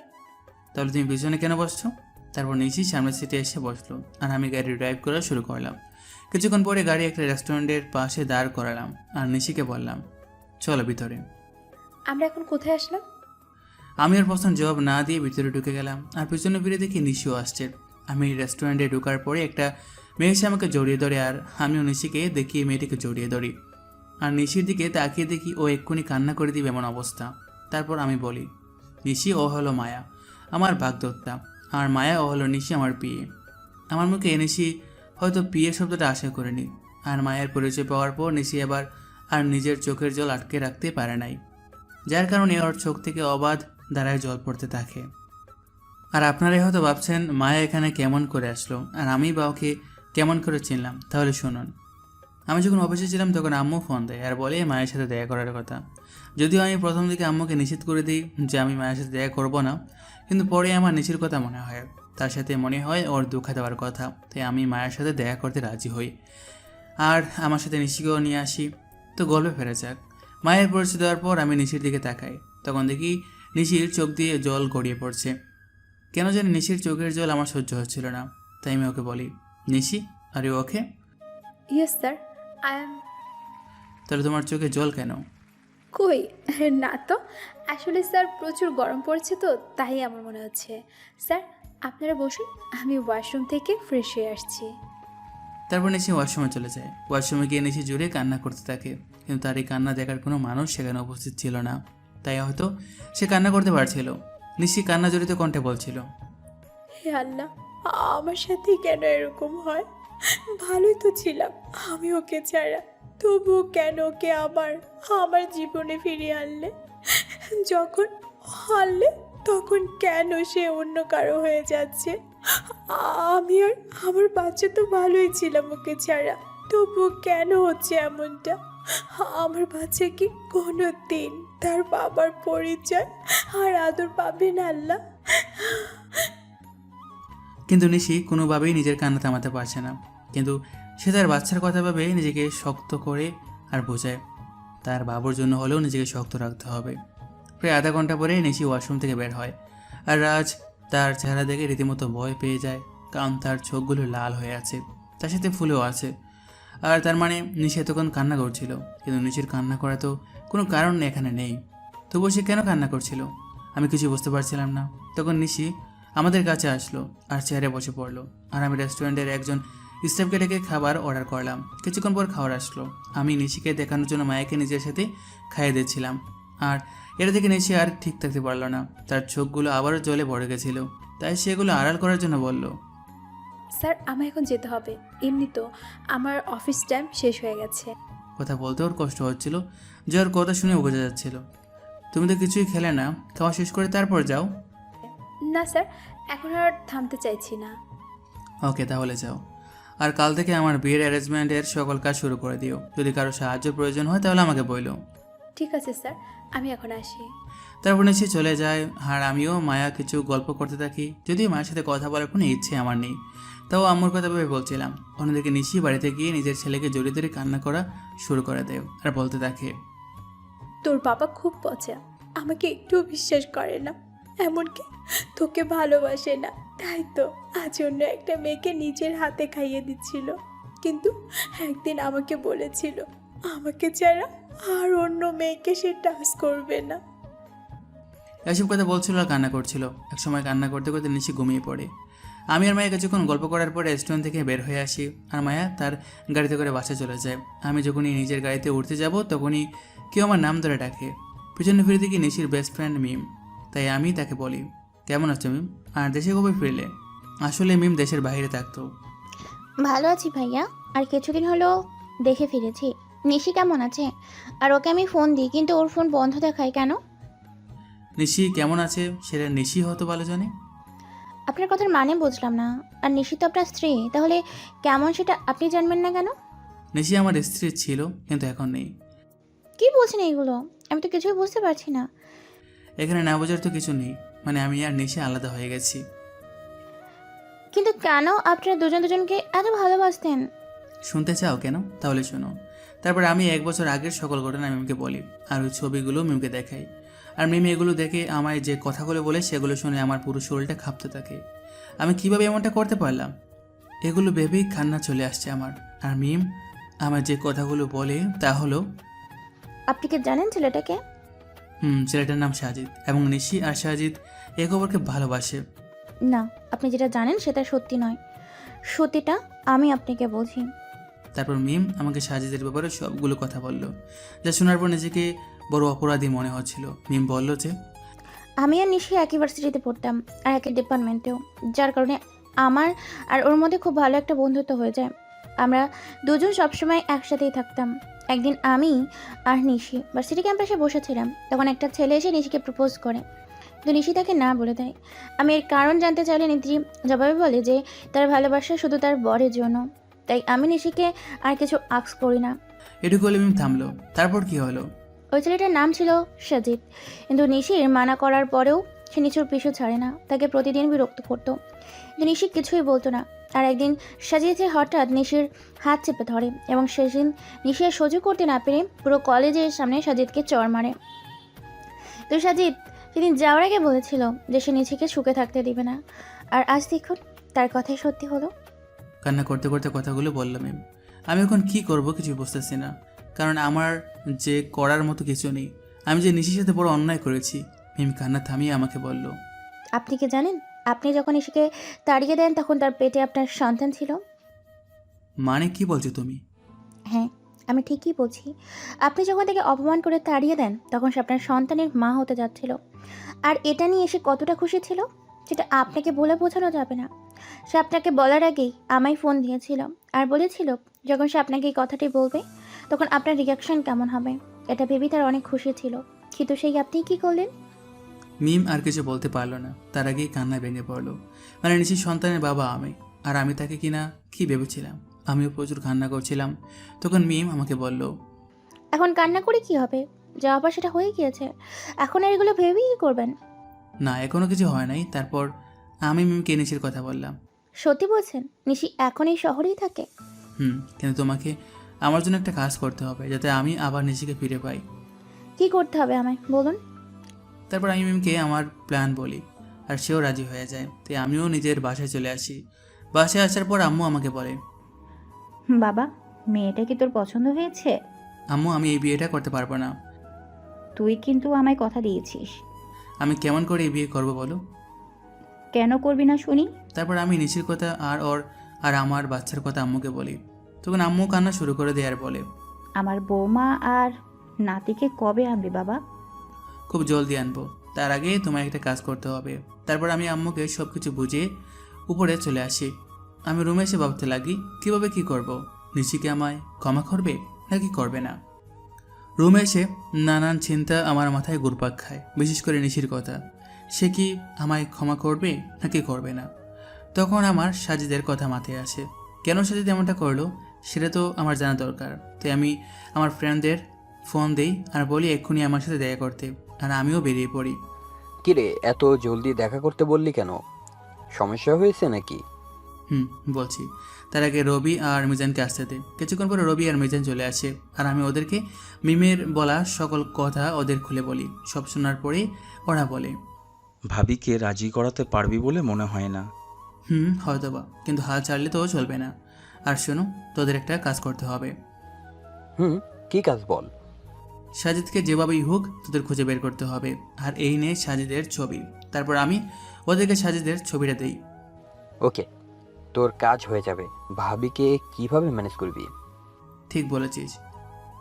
তাহলে তুমি পিছনে কেন বসছো? তারপর নিশি সামনের সিটে এসে বসলো আর আমি গাড়ি ড্রাইভ করা শুরু করলাম। কিছুক্ষণ পরে গাড়ি একটা রেস্টুরেন্টের পাশে দাঁড় করালাম আর নিশিকে বললাম, চলো ভিতরে। আমরা এখন কোথায় আসলাম? আমি ওর প্রশ্ন জবাব না দিয়ে ভিতরে ঢুকে গেলাম আর পিছনে ফিরে দেখি নিশিও আসছে। আমি রেস্টুরেন্টে ঢোকার পরে একটা মেয়ে এসে আমাকে জড়িয়ে ধরে আর আমিও নিশিকে দেখিয়ে মেয়েটিকে জড়িয়ে ধরি। আর নিশির দিকে তাকিয়ে দেখি ও এক্ষুনি কান্না করে দিবে এমন অবস্থা। তারপর আমি বলি, নিশি ও হলো মায়া, আমার বাগদত্তা, আর মায়া ও হলো নিশি, আমার পিয়ে। আমার মুখে নিশি হয়তো পিয়ে শব্দটা আশা করেনি। আর মায়ের পরিচয় পাওয়ার পর নিশি এবার আর নিজের চোখের জল আটকে রাখতে পারে নাই, যার কারণে ওর চোখ থেকে অবাধ ধারায় জল পড়তে থাকে। আর আপনারাই হয়তো ভাবছেন মায়া এখানে কেমন করে আসলো আর আমি বা ওকে কেমন করে চিনলাম। তাহলে শুনুন, আমি যখন অফিসে ছিলাম তখন আম্মু ফোন দেয় আর বলে মায়ের সাথে দেখা করার কথা। যদিও আমি প্রথম দিকে আম্মুকে নিষেধ করে দিই যে আমি মায়ের সাথে দেখা করবো না, কিন্তু পরে আমার নিশির কথা মনে হয়, তার সাথে মনে হয় ওর দুঃখ দেওয়ার কথা, তাই আমি মায়ের সাথে দেখা করতে রাজি হই আর আমার সাথে নিশিকেও নিয়ে আসি। তো গল্পে ফেরা যাক। মায়ের পরিচয় দেওয়ার পর আমি নিশির দিকে তাকাই, তখন দেখি নিশির চোখ দিয়ে জল গড়িয়ে পড়ছে। কেন জানি নিশির চোখের জল আমার সহ্য হচ্ছিল না, তাই আমি ওকে বলি, Nishi are you okay? Yes sir, I am. তাহলে তোমার চোখে জল কেন? কই না তো, আসলে স্যার প্রচুর গরম পড়ছে তো তাই আমার মনে হচ্ছে। স্যার আপনারা বসুন, আমি ওয়াশরুম থেকে ফ্রেশ হয়ে আসছি। তারপর নিশি ওয়াশরুমে চলে যায়। ওয়াশরুমে গিয়ে নিশি জোরে কান্না করতে থাকে, কিন্তু তার এই কান্না দেখার কোনো মানুষ সেখানে উপস্থিত ছিল না, তাই হয়তো সে কান্না করতে পারছিল। নিশি কান্না জড়িত কণ্ঠে বলছিল, হে আল্লাহ, আমার সাথে কেন এরকম হয়? ভালোই তো ছিলাম আমি ওকে ছাড়া, তবুও কেন ওকে আমার জীবনে ফিরিয়ে আনলে? যখন আনলে তখন কেন সে অন্য কারো হয়ে যাচ্ছে? আমি আর আমার বাচ্চা তো ভালোই ছিলাম ওকে ছাড়া, তবুও কেন হচ্ছে এমনটা? আমার বাচ্চা কি কোনো দিন তার বাবার পরিচয় আর আদর পাবে না আল্লাহ? কিন্তু নিশি কোনোভাবেই নিজের কান্না থামাতে পারছে না। কিন্তু সে তার বাচ্চার কথা ভেবে নিজেকে শক্ত করে আর বোঝায় তার বাবুর জন্য হলেও নিজেকে শক্ত রাখতে হবে। প্রায় আধা ঘন্টা পরে নিশি ওয়াশরুম থেকে বের হয়, আর রাজ তার চেহারা দেখে রীতিমতো ভয় পেয়ে যায়, কারণ তার চোখগুলো লাল হয়ে আছে, তার সাথে ফুলেও আছে। আর তার মানে নিশি এতক্ষণ কান্না করছিল, কিন্তু নিশির কান্না করা তো কোনো কারণ এখানে নেই। তবুও সে কেন কান্না করছিল আমি কিছু বুঝতে পারছিলাম না। তখন নিশি আমাদের কাছে আসলো আর চেয়ারে বসে পড়লো, আর আমি রেস্টুরেন্টের একজন স্টাফকে ডেকে খাবার অর্ডার করলাম। কিছুক্ষণ পর খাবার আসলো। আমি নিশিকে দেখানোর জন্য মায়াকে নিজের সাথে খাইয়ে দিচ্ছিলাম, আর এটা থেকে নিশি আর ঠিক থাকতে পারলো না, তার চোখগুলো আবারও জলে ভরে গেছিল, তাই সেগুলো আড়াল করার জন্য বলল, স্যার আমার এখন যেতে হবে, এমনি তো আমার অফিস টাইম শেষ হয়ে গেছে। কথা বলতে ওর কষ্ট হচ্ছিল, যে ওর কথা শুনে বোঝা যাচ্ছিল। তুমি তো কিছুই খেলে না, খাওয়া শেষ করে তারপর যাও। না স্যার, এখন আর থামতে চাইছি না। ওকে, তাহলে যাও। আর কাল থেকে আমার বিয়ের অ্যারেঞ্জমেন্টের সকল কাজ শুরু করে দিও। যদি কারো সাহায্যের প্রয়োজন হয় তাহলে আমাকে বইলো। ঠিক আছে স্যার, আমি এখন আসি। তারপর নিশ্চয়ই চলে যায়, আর আমিও মায়া কিছু গল্প করতে থাকি। যদিও মায়ের সাথে কথা বলার কোনো ইচ্ছে আমার নেই, তাও আম্মুর কথা ভেবে বলছিলাম। অন্যদিকে নিশি বাড়িতে গিয়ে নিজের ছেলেকে জড়িয়ে ধরে কান্না করা শুরু করে দেয় আর বলতে থাকে, তোর বাবা খুব পচা, আমাকে একটুও বিশ্বাস করে না, এমনকি তোকে ভালোবাসে না, তাই তো আজ অন্য একটা মেয়েকে নিজের হাতে খাইয়ে দিচ্ছিল। কিন্তু একদিন আমাকে বলেছিল আমাকে ছাড়া আর অন্য মেয়েকে সে টাচ করবে না। এসব কথা বলছিল আর কান্না করছিল। একসময় কান্না করতে করতে নিশি ঘুমিয়ে পড়ে। আমি আর মায়া কিছুক্ষণ গল্প করার পরে রেস্টুরেন্ট থেকে বের হয়ে আসি, আর মায়া তার গাড়িতে করে বাসা চলে যায়। আমি যখনই নিজের গাড়িতে উঠতে যাব তখনই কেউ আমার নাম ধরে ডাকে। পিছনে ফিরে দেখি নিশির বেস্ট ফ্রেন্ড মিম। তাই আমি তাকে বলি, কেমন আছো মিম, আর দেশে কবে ফিরলে? আসলে মিম দেশের বাইরে থাকতো। ভালো আছি ভাইয়া, আর কিছুদিন হলো দেখে ফিরেছি। নিশি কেমন আছে? আর ওকে আমি ফোন দিই কিন্তু ওর ফোন বন্ধ দেখায় কেন? নিশি কেমন আছে সেটা নিশি হয়তো ভালো জানে। আপনার কথার মানে বুঝলাম না। আর নিশি তো আপনার স্ত্রী, তাহলে কেমন সেটা আপনি জানবেন না কেন? নিশি আমার স্ত্রী ছিল, কিন্তু এখন নেই। কি বলছেন এইগুলো? আমি তো কিছুই বুঝতে পারছি না। এখানে না বোঝার তো কিছু নেই, মানে আমি আর নিশি আলাদা হয়ে গেছি। কিন্তু কেন আপনারা দুজন দুজনকে এত ভালোবাসতেন? শুনতে চাও কেন? তাহলে শোনো। তারপর আমি 1 বছর আগের সকল ঘটনা মিমকে বলি, আর ওই ছবিগুলো মিমকে দেখাই। আর মিম এগুলো দেখে আমায় যে কথাগুলো বলে সেগুলো শুনে আমার পুরো শরীরটা কাঁপতে থাকে। আমি কিভাবে এমনটা করতে পারলাম এগুলো ভেবেই কান্না চলে আসছে আমার। আর মিম আমার যে কথাগুলো বলে তা হলো, আপনি কি জানেন ছেলেটাকে? ছেলেটার নাম সাজিদ, এবং নিশি আর সাজিদ একে অপরকে ভালোবাসে। না, আপনি যেটা জানেন সেটা সত্যি নয়। সত্যিটা আমি আপনাকে বলছি। তারপর মিম আমাকে সাজিদের ব্যাপারে সবগুলো কথা বলল, যা শোনার পর নিজেকে বড় অপরাধী মনে হচ্ছিল। মিম বলল যে আমি আর নিশি একই ভার্সিটিতে পড়তাম আর একই ডিপার্টমেন্টেও, যার কারণে আমার আর ওর মধ্যে খুব ভালো একটা বন্ধুত্ব হয়ে যায়। আমরা দুজন সবসময় একসাথেই থাকতাম। একদিন আমি আর নিশি ভার্সিটি ক্যাম্পাসে বসেছিলাম, তখন একটা ছেলে এসে নিশিকে প্রপোজ করে, কিন্তু নিশি তাকে না বলে দেয়। আমি এর কারণ জানতে চাইলে নিশি জবাবে বলে যে তার ভালোবাসা শুধু তার বরের জন্য, তাই আমি নিশিকে আর কিছু আক্স করি না। এটুকু বলে মিম থামলো। তারপর কি হলো? ওই ছেলেটার নাম ছিল সাজিদ, কিন্তু নিশির মানা করার পরেও সে নিশুর পিছু ছাড়ে না, তাকে প্রতিদিন বিরক্ত করতো, কিন্তু নিশি কিছুই বলতো না। আর একদিন সাজিদ হঠাৎ নিশির হাত চেপে ধরে এবং সেদিন নিশি আর সহ্য করতে না পেরে পুরো কলেজের সামনে সাজিদকে চড় মারে। তো সাজিদ সেদিন যাওয়ার আগে বলেছিল যে সে নিশিকে সুখে থাকতে দিবে না, আর আজ দেখুন তার কথাই সত্যি হলো। কান্না করতে করতে কথাগুলো বললাম মিম। আমি এখন কি করব কিছু বুঝতেছি না, কারণ আমার যে করার মতো কিছু নেই। আমি যে নিশির সাথে বড় অন্যায় করেছি। মিম কান্না থামিয়ে আমাকে বলল, আপনি কি জানেন আপনি যখন নিশিকে তাড়িয়ে দেন তখন তার পেটে আপনার সন্তান ছিল? মানে কি বলছো তুমি? হ্যাঁ, আমি ঠিকই বলছি। আপনি যখন তাকে অপমান করে তাড়িয়ে দেন তখন সে আপনার সন্তানের মা হতে যাচ্ছিল, আর এটা নিয়ে সে কতটা খুশি ছিল সেটা আপনাকে বলে বোঝানো যাবে না। সে আপনাকে বলার আগেই আমায় ফোন দিয়েছিল আর বলেছিল যখন সে আপনাকে এই কথাটি বলবে তখন আপনার রিয়াকশন কেমন হবে, এটা ভেবেই তার অনেক খুশি ছিল। কিন্তু সেই আপনি কি করলেন? মিম আর কিছু বলতে পারলো না, তার আগেই কান্না ভেঙে পড়লো। মানে নিশির সন্তানের বাবা আমি, আর আমি তাকে কিনা কি ভেবেছিলাম। আমিও প্রচুর কান্না করছিলাম। তখন মিম আমাকে বলল, এখন কান্না করে কি হবে? যা আবার সেটা হয়ে গিয়েছে, এখন আর এগুলো ভেবেই কি করবেন? না এখনো কিছু হয় নাই। তারপর আমি মিমকে নিশির কথা বললাম। সত্যি বলছেন নিশি এখন এই শহরেই থাকে? কিন্তু তোমাকে আমার জন্য একটা কাজ করতে হবে যাতে আমি আবার নিশিকে ফিরে পাই। কি করতে হবে আমায় বলুন। তারপর আমি মিমকে আমার প্ল্যান বলি, আর সেও রাজি হয়ে যায়। তাই আমিও নিজের বাসায় চলে আসি। বাসায় আসার পর আম্মু আমাকে বলে, বাবা, মেয়েটা কি তোর পছন্দ হয়েছে? আম্মু আমি এই বিয়েটা করতে পারবো না। তুই কিন্তু আমায় কথা দিয়েছিস। আমি কেমন করে এই বিয়ে করবো বলো? কেন করবি না শুনি? তারপর আমি নিশির কথা আর আমার বাচ্চার কথা আম্মুকে বলি। তখন আম্মু কান্না শুরু করে দেয় আর বলে, আমার বৌমা আর নাতিকে কবে আনবি বাবা? খুব জলদি আনবো, তার আগে তোমার একটা কাজ করতে হবে। তারপর আমি আম্মুকে সব কিছু বুঝিয়ে উপরে চলে আসি। আমি রুমে এসে ভাবতে লাগি কীভাবে কি করব। নিশিকে আমায় ক্ষমা করবে নাকি করবে না। রুমে এসে নানান চিন্তা আমার মাথায় ঘুরপাক খায়, বিশেষ করে নিশির কথা। সে কি আমায় ক্ষমা করবে নাকি করবে না। তখন আমার সাজিদের কথা মাথায় আসে। কেন সাজিদ এমনটা করলো সেটা তো আমার জানা দরকার। তাই আমি আমার ফ্রেন্ডদের ফোন দিই আর বলি এক্ষুনি আমার সাথে দেখা করতে, আর আমিও বেরিয়ে পড়ি। কিরে, এত জলদি দেখা করতে বললি কেন? সমস্যা হয়েছে নাকি? বলছি। তার আগে রবি আর মিজানকে আসতে দে। কিছুক্ষণ পরে রবি আর মিজান চলে আসে, আর আমি ওদেরকে মিমের বলা সকল কথা ওদের খুলে বলি। সব শোনার পরে ওরা বলে, ভাবিকে রাজি করাতে পারবি বলে মনে হয় না। হয়তোবা, কিন্তু হাল ছাড়লে তো চলবে না। আর শোনো, তোদের একটা কাজ করতে হবে। কি কাজ বল? সাজিদকে যেভাবেই হোক তোদের খুঁজে বের করতে হবে, আর এই নিয়ে সাজিদের ছবি। তারপর আমি ওদেরকে সাজিদের ছবিটা দেই। ওকে, তোর কাজ হয়ে যাবে। ভাবিকে কিভাবে ম্যানেজ করবি? ঠিক বলেছিস,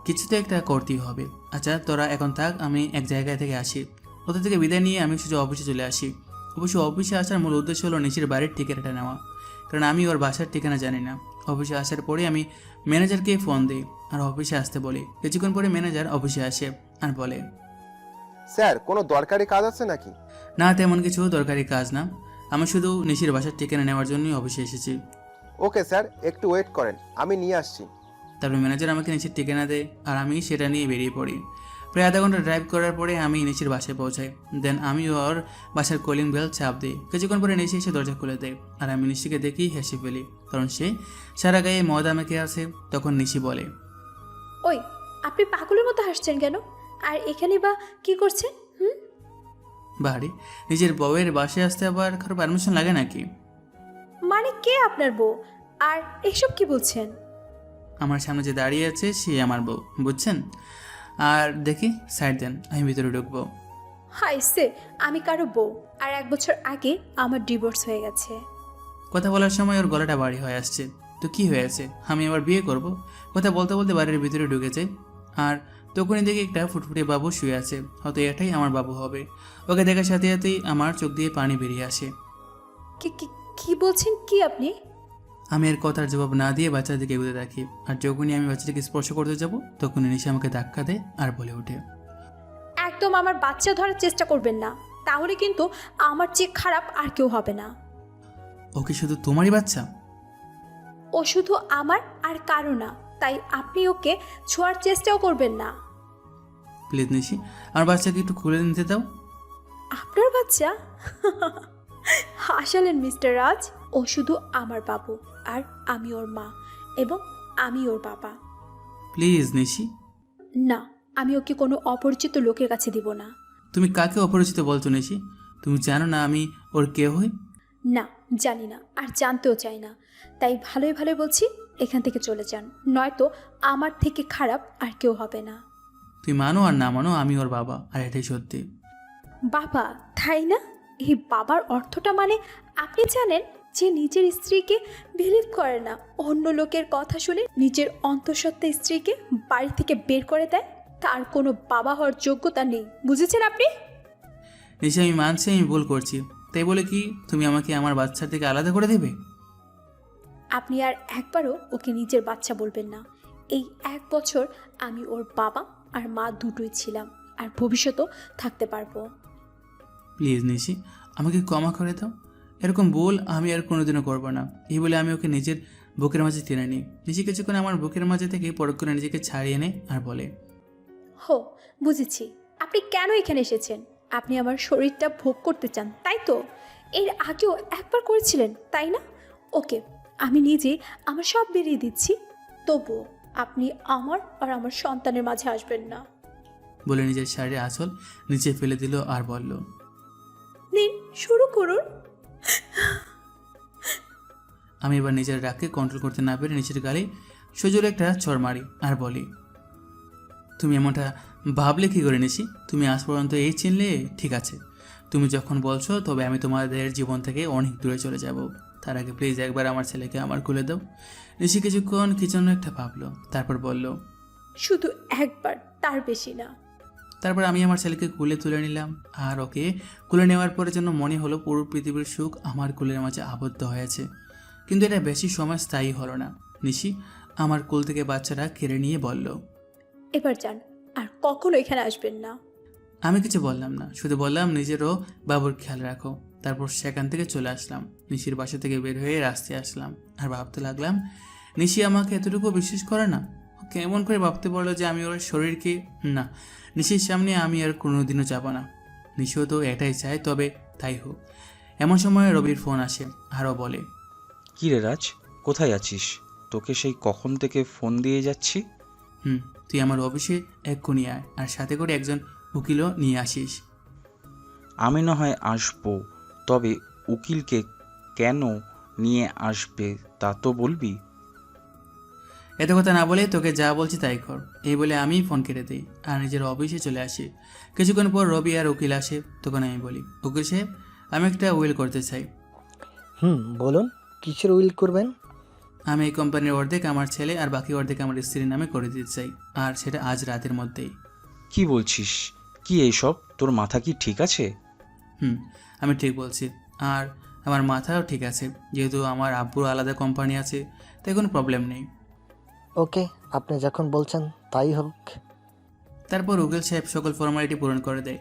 কিছু তো একটা করতেই হবে। আচ্ছা তোরা এখন থাক, আমি এক জায়গায় থেকে আসি। ওদের থেকে বিদায় নিয়ে আমি সোজা অফিসে চলে আসি। অবশ্য অফিসে আসার মূল উদ্দেশ্য হলো নিশির বাড়ির ঠিকানাটা নেওয়া, কারণ আমি ওর বাসার ঠিকানা জানি না। অফিসে আসার পরে আমি ম্যানেজারকে ফোন দিই আর অফিসে আসতে বলি। কিছুক্ষণ পরে ম্যানেজার অফিসে আসে আর বলে, স্যার কোনো দরকারি কাজ আছে নাকি? না তেমন কিছু দরকারি কাজ না, আমি শুধু নিশির বাসার ঠিকানা নেওয়ার জন্যই অফিসে এসেছি। ওকে স্যার, একটু ওয়েট করেন, আমি নিয়ে আসছি। তারপর ম্যানেজার আমাকে নিশির ঠিকানা দেয় আর আমি সেটা নিয়ে বেরিয়ে পড়ি। প্রায় আধা ঘন্টা ড্রাইভ করার পরে আমি নিশির বাসায় পৌঁছাই। দেন আমি ওর বাসার কলিং বেল চাপ দিই। কিছুক্ষণ পরে নিশি এসে দরজা খুলে দেয়, আর আমি নিশিকে দেখি হেসে ফেলি, কারণ সে সারা গায়ে ময়দা মেখে আছে। তখন নিশি বলে, ওই আপনি পাগলের মতো হাসছেন কেন? আর এখানে বা কি করছেন? বাড়ি নিজের বউয়ের বাসায় আসতে আবার কারো পারমিশন লাগে নাকি? মানে কে আপনার বউ? আর এসব কি বলছেন? আমার সামনে যে দাঁড়িয়ে আছে সে আমার বউ, বুঝছেন? আর দেখি সাইড দেন, আমি ভিতরে ঢুকবো। হাই সে, আমি কারো বউ, আর 1 বছর আগে আমার ডিভোর্স হয়ে গেছে। কথা বলার সময় ওর গলাটা ভারী হয়ে আসছে। তো কি হয়েছে, আমি আবার বিয়ে করব? কথা বলতে বলতে বাড়ির ভিতরে ঢুকে যাই, আর তখনই দেখি একটা ফুটফুটে বাবু শুয়ে আছে। হয়তো এটাই আমার বাবু হবে। ওকে দেখার সাথে সাথেই আমার চোখ দিয়ে পানি বেরিয়ে আসে। কি বলছেন কি আপনি? আমি এর কথার জবাব না দিয়ে বাচ্চার দিকে এগোতে থাকি, আর যখনই আমি বাচ্চাটিকে স্পর্শ করতে যাব তখনই নিশা আমাকে ধাক্কা দেয় আর বলে ওঠে, একদম আমার বাচ্চা ধরার চেষ্টা করবেন না, তাহলে কিন্তু আমার চেয়ে খারাপ আর কেউ হবে না। ও কি শুধু তোমারই বাচ্চা? ও শুধু আমার আর কারো না, তাই আপনি ওকে ছোঁয়ার চেষ্টাও করবেন না। প্লিজ নিশি, আমার বাচ্চাকে একটু খুলে নিতে দাও। আপনার বাচ্চা? হাসালেন মিস্টার রাজ। ও শুধু আমার বাবু, আর আমি ওর মা, এবং আমি ওর বাবা। প্লিজ নিশি। না, আমি ওকে কোনো অপরিচিত লোকের কাছে দিব না। তুমি কাকে অপরিচিত বলছো নিশি? তুমি জানো না আমি ওর কে হই? না, জানি না, আর জানতেও চাই না। তাই ভালোই ভালোই বলছি, এখান থেকে চলে যান, নয়তো আমার থেকে খারাপ আর কেউ হবে না। তুই মানো আর না মানো, আমি ওর বাবা, আর এটাই সত্যি। বাবা, তাই না? এই বাবার অর্থটা মানে আপনি জানেন, যে নিজের স্ত্রীকে বিলিভ করে না, অন্য লোকের কথা শুনে নিজের অন্তঃসত্ত্বা স্ত্রীকে বাড়ি থেকে বের করে দেয়, তার কোনো বাবা হওয়ার যোগ্যতা নেই। বুঝেছেন আপনি? নিশি, আমি মানছি আমি ভুল করছি, তাই বলে কি তুমি আমাকে আমার বাচ্চার থেকে আলাদা করে দেবে? আপনি আর একবারও ওকে নিজের বাচ্চা বলবেন না। এই 1 বছর আমি ওর বাবা আর মা দুটোই ছিলাম, আর ভবিষ্যতেও থাকতে পারবো। প্লিজ নিশি, আমাকে ক্ষমা করে দাও। এরকম ভুল আমি আর কোনোদিনও করবো না। এই বলে আমি ওকে নিজের বুকের মাঝে টেনে নিই। নিশি কিছুক্ষণ আমার বুকের মাঝে থেকে পরক করে নিজেকে ছাড়িয়ে নেয় আর বলে, হো, বুঝেছি আপনি কেন এখানে এসেছেন। আপনি আমার শরীরটা ভোগ করতে চান, তাই তো? এর আগেও একবার করেছিলেন, তাই না? ওকে, আমি নিজে আমার সব বেরিয়ে দিচ্ছি, তবুও আপনি আমার আর আমার সন্তানের মাঝে আসবেন না। বলে নিজের শাড়ির আঁচল নিচে ফেলে দিল আর বলল, নিন, শুরু করুন। আমি এবার নিজের রাগকে কন্ট্রোল করতে না পেরে নিচের গালে সজোরে একটা চড় মারি আর বলি, তুমি এমনটা ভাবলে কি করে নিশি? তুমি আজ পর্যন্ত এই চিনলে, ঠিক আছে, তুমি যখন বলছো তবে আমি তোমাদের জীবন থেকে অনেক দূরে চলে যাব। তার আগে প্লিজ একবার আমার ছেলেকে আমার খুলে দাও। নিশি কিছুক্ষণ কি জন্য একটা ভাবলো, তারপর বলল, শুধু একবার, তার বেশি না। তারপর আমি আমার ছেলেকে কুলে তুলে নিলাম, আর ওকে কুলে নেওয়ার পরে যেন মনে হলো পুরো পৃথিবীর সুখ আমার কুলের মাঝে আবদ্ধ হয়েছে। কিন্তু এটা বেশি সময় স্থায়ী হলো না। নিশি আমার কুল থেকে বাচ্চাটা কেড়ে নিয়ে বলল, এবার যান, আর কখনো এখানে আসবেন না। আমি কিছু বললাম না, শুধু বললাম নিজেরও বাবুর খেয়াল রাখো। তারপর সেখান থেকে চলে আসলাম। নিশির বাসা থেকে বের হয়ে রাস্তায় আসলাম আর ভাবতে লাগলাম, নিশি আমাকে এতটুকু বিশ্বাস করে না। কেমন করে ভাবতে পারলো যে আমি ওর শরীরকে, না, নিশির সামনে আমি আর কোনোদিনও যাব না। নিশিও তো এটাই চায়, তবে তাই হোক। এমন সময় রবির ফোন আসে আরও বলে, কি রে রাজ, কোথায় আছিস? তোকে সেই কখন থেকে ফোন দিয়ে যাচ্ছি। তুই আমার অফিসে এক্ষুনি আয়, আর সাথে করে একজন উকিলও নিয়ে আসিস। আমি না হয় আসবো, তবে উকিলকে কেন নিয়ে আসবে তা তো বলবি। এত কথা না বলে তোকে যা বলছি তাই কর, এই বলে আমি ফোন কেটে দিই আর নিজের অফিসে চলে আসি। কিছুক্ষণ পর রবি আর উকিল আসে। তখন আমি বলি, উকিল সাহেব, আমি একটা উইল করতে চাই। বলুন, কিসের উইল করবেন? আমি এই কোম্পানির অর্ধেক আমার ছেলে আর বাকি অর্ধেক আমার স্ত্রীর নামে করে দিতে চাই, আর সেটা আজ রাতের মধ্যেই। কি বলছিস? কি এইসব? তোর মাথা কি ঠিক আছে? আমি ঠিক বলছি, আর আমার মাথাও ঠিক আছে। যেহেতু আমার আব্বুর আলাদা কোম্পানি আছে, তাই কোনো প্রবলেম নেই। ওকে, আপনি যখন বলছেন তাই হোক। তারপর উকিল সাহেব সকল ফর্মালিটি পূরণ করে দেয়,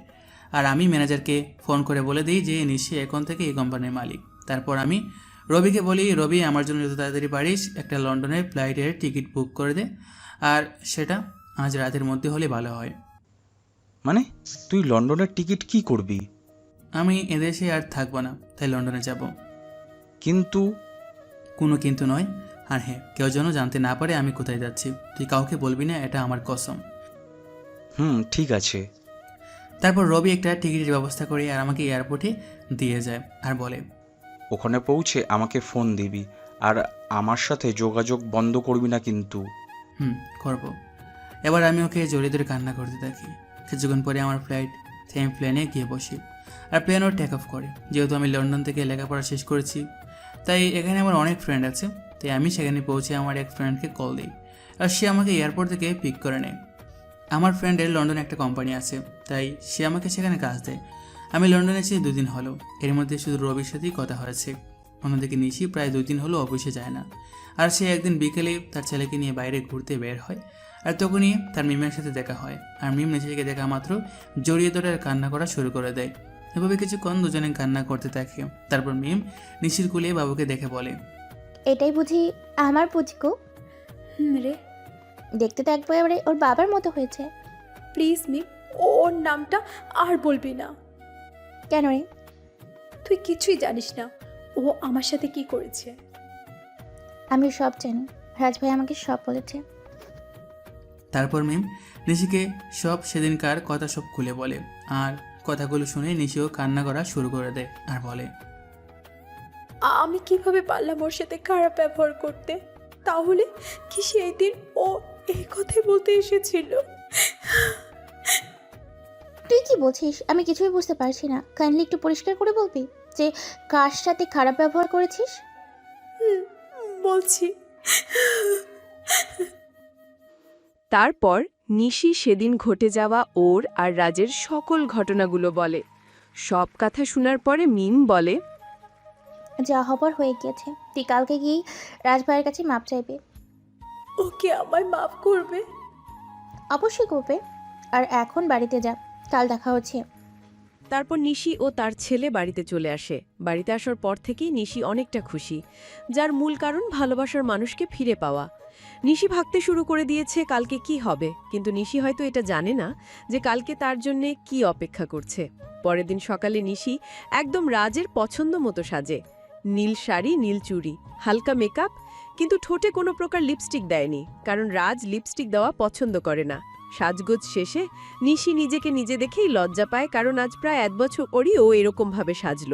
আর আমি ম্যানেজারকে ফোন করে বলে দিই যে নিশি এখন থেকে এই কোম্পানির মালিক। তারপর আমি রবিকে বলি, রবি, আমার জন্য যত তাড়াতাড়ি পারিস একটা লন্ডনের ফ্লাইটের টিকিট বুক করে দে, আর সেটা আজ রাতের মধ্যে হলে ভালো হয়। মানে তুই লন্ডনের টিকিট কি করবি? আমি এদেশে আর থাকবো না, তাই লন্ডনে যাব। কিন্তু? কোনো কিন্তু নয়। আর হ্যাঁ, কেউ যেন জানতে না পারে আমি কোথায় যাচ্ছি। তুই কাউকে বলবি না, এটা আমার কসম। ঠিক আছে। তারপর রবি একটা টিকিটের ব্যবস্থা করে আর আমাকে এয়ারপোর্টে দিয়ে যায় আর বলে, ওখানে পৌঁছে আমাকে ফোন দিবি, আর আমার সাথে যোগাযোগ বন্ধ করবি না কিন্তু। করবো। এবার আমি ওকে জড়িয়ে ধরে কান্না করতে থাকি। কিছুক্ষণ পরে আমার ফ্লাইট সেম প্লেনে গিয়ে বসি, আর প্লেনও টেক অফ করে। যেহেতু আমি লন্ডন থেকে লেখাপড়া শেষ করেছি, তাই এখানে আমার অনেক ফ্রেন্ড আছে, তাই আমি সেখানে পৌঁছে আমার এক ফ্রেন্ডকে কল দিই, আর সে আমাকে এয়ারপোর্ট থেকে পিক করে নেয়। আমার ফ্রেন্ডের লন্ডনে একটা কোম্পানি আছে, তাই সে আমাকে সেখানে কাজ দেয়। আমি লন্ডনে এসে 2 দিন হলো, এর মধ্যে শুধু রবির সাথেই কথা হয়েছে। অন্যদিকে নিশি প্রায় 2 দিন হলো অফিসে যায় না, আর সে একদিন বিকেলে তার ছেলেকে নিয়ে বাইরে ঘুরতে বের হয়, আর তখনই তার মিমের সাথে দেখা হয়। আর মিম নিশিকে দেখা মাত্র জড়িয়ে ধরে আর কান্না করা শুরু করে দেয়। এভাবে কিছুক্ষণ দুজনে কান্না করতে থাকে। তারপর মিম নিশির কুলে বাবুকে দেখে বলে, এটাই বুঝি আমার পুচকু? রে, দেখতে তো একবারে ওর বাবার মতো হয়েছে। প্লিজ মিম, ওর নামটা আর বলবি না। কেন রে? তুই কিছুই জানিস না ও আমার সাথে কি করেছে। আমি সব জানি, রাজ ভাই আমাকে সব বলেছে। তারপর মিম নিশিকে সব সেদিনকার কথা সব খুলে বলে, আর কথাগুলো শুনে নিশিও কান্না করা শুরু করে দেয় আর বলে, আমি কিভাবে পারলাম ওর সাথে খারাপ ব্যবহার করতে? তাহলে কি সেই দিন ও এই কথাই বলতে এসেছিল? তুই কি বলছিস? আমি কিছুই বুঝতে পারছি না। কাইন্ডলি একটু পরিষ্কার করে বলবি যে কার সাথে খারাপ ব্যবহার করেছিস? বলছি। তারপর নিশি সেদিন ঘটে যাওয়া ওর আর রাজের সকল ঘটনাগুলো বলে। সব কথা শোনার পরে মিম বলে, যা হবার হয়ে গিয়েছে, তুই কালকে গিয়ে রাজ ভাইয়ের কাছে মাপ চাইবে। ওকে আমায় মাফ করবে? অবশ্যই করবে। আর এখন বাড়িতে যা, কাল দেখা হচ্ছে। তারপর নিশি ও তার ছেলে বাড়িতে চলে আসে। বাড়িতে আসার পর থেকেই নিশি অনেকটা খুশি, যার মূল কারণ ভালোবাসার মানুষকে ফিরে পাওয়া। নিশি ভাবতে শুরু করে দিয়েছে কালকে কি হবে, কিন্তু নিশি হয়তো এটা জানে না যে কালকে তার জন্যে কি অপেক্ষা করছে। পরের দিন সকালে নিশি একদম রাজের পছন্দ মতো সাজে। নীল শাড়ি, নীল চুড়ি, হালকা মেকআপ, কিন্তু ঠোঁটে কোনো প্রকার লিপস্টিক দেয়নি, কারণ রাজ লিপস্টিক দেওয়া পছন্দ করে না। সাজগোজ শেষে নিশি নিজেকে নিজে দেখেই লজ্জা পায়, কারণ আজ প্রায় 1 বছর ওরই ও এরকমভাবে সাজল।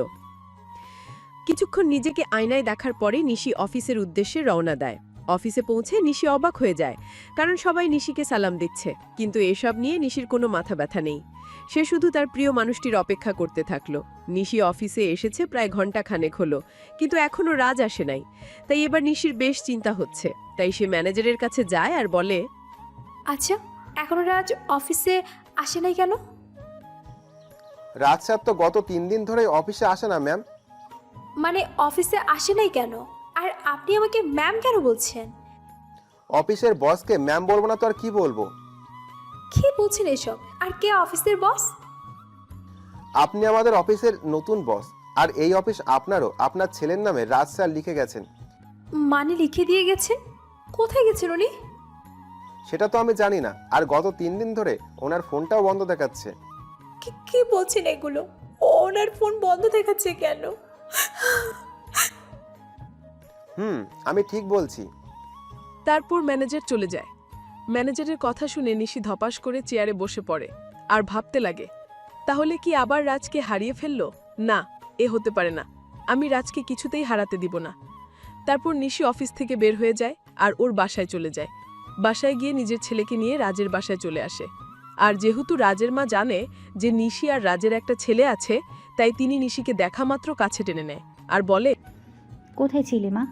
কিছুক্ষণ নিজেকে আয়নায় দেখার পরে নিশি অফিসের উদ্দেশ্যে রওনা দেয়। অফিসে পৌঁছে নিশি অবাক হয়ে যায়, কারণ সবাই নিশিকে সালাম দিচ্ছে, কিন্তু এসব নিয়ে নিশির কোনো মাথা ব্যথা নেই। সে শুধু তার প্রিয় মানুষটির অপেক্ষা করতে থাকলো। নিশি অফিসে এসেছে প্রায় ঘণ্টাখানেক হলো, কিন্তু এখনও রাজ আসে নাই। তাই এবার নিশির বেশ চিন্তা হচ্ছে। তাই সে ম্যানেজারের কাছে যায় আর বলে, আচ্ছা, এখনো রাজ অফিসে আসে নাই কেন? রাজ স্যার তো গত 3 দিন ধরে অফিসে আসে না ম্যাম। মানে অফিসে আসে নাই কেন? আর আপনি আমাকে ম্যাম কেন বলছেন? অফিসের বসকে ম্যাম বলবো না তো আর কি বলবো? কি বলছেন এসব? আর কে অফিসের বস? আপনি আমাদের অফিসের নতুন বস, আর এই অফিস আপনারও। আপনার ছেলের নামে রাজ স্যার লিখে গেছেন। মানে লিখে দিয়ে গেছেন? কোথায় গেছেন উনি? সেটা তো আমি জানি না। আর গত 3 দিন ধরে ওনার ফোনটাও বন্ধ দেখাচ্ছে। কি বলছেন এগুলো? ওনার ফোন বন্ধ দেখাচ্ছে কেন? আমি ঠিক বলছি। তারপর ম্যানেজার চলে যায়। ম্যানেজারের কথা শুনে নিশি ধপাস করে চেয়ারে বসে পড়ে আর ভাবতে লাগে, তাহলে কি আবার রাজকে হারিয়ে ফেলল? না, এ হতে পারে না। আমি রাজকে কিছুতেই হারাতে দিব না। তারপর নিশি অফিস থেকে বের হয়ে যায় আর ওর বাসায় চলে যায়। বাসায় গিয়ে নিজের ছেলেকে নিয়ে রাজের বাসায় চলে আসে। আর যেহেতু রাজের মা জানে যে নিশি আর রাজের একটা ছেলে আছে, তাই তিনি নিশিকে দেখা মাত্র কাছে টেনে নেয় আর বলে, কোথায় ছিলে মা?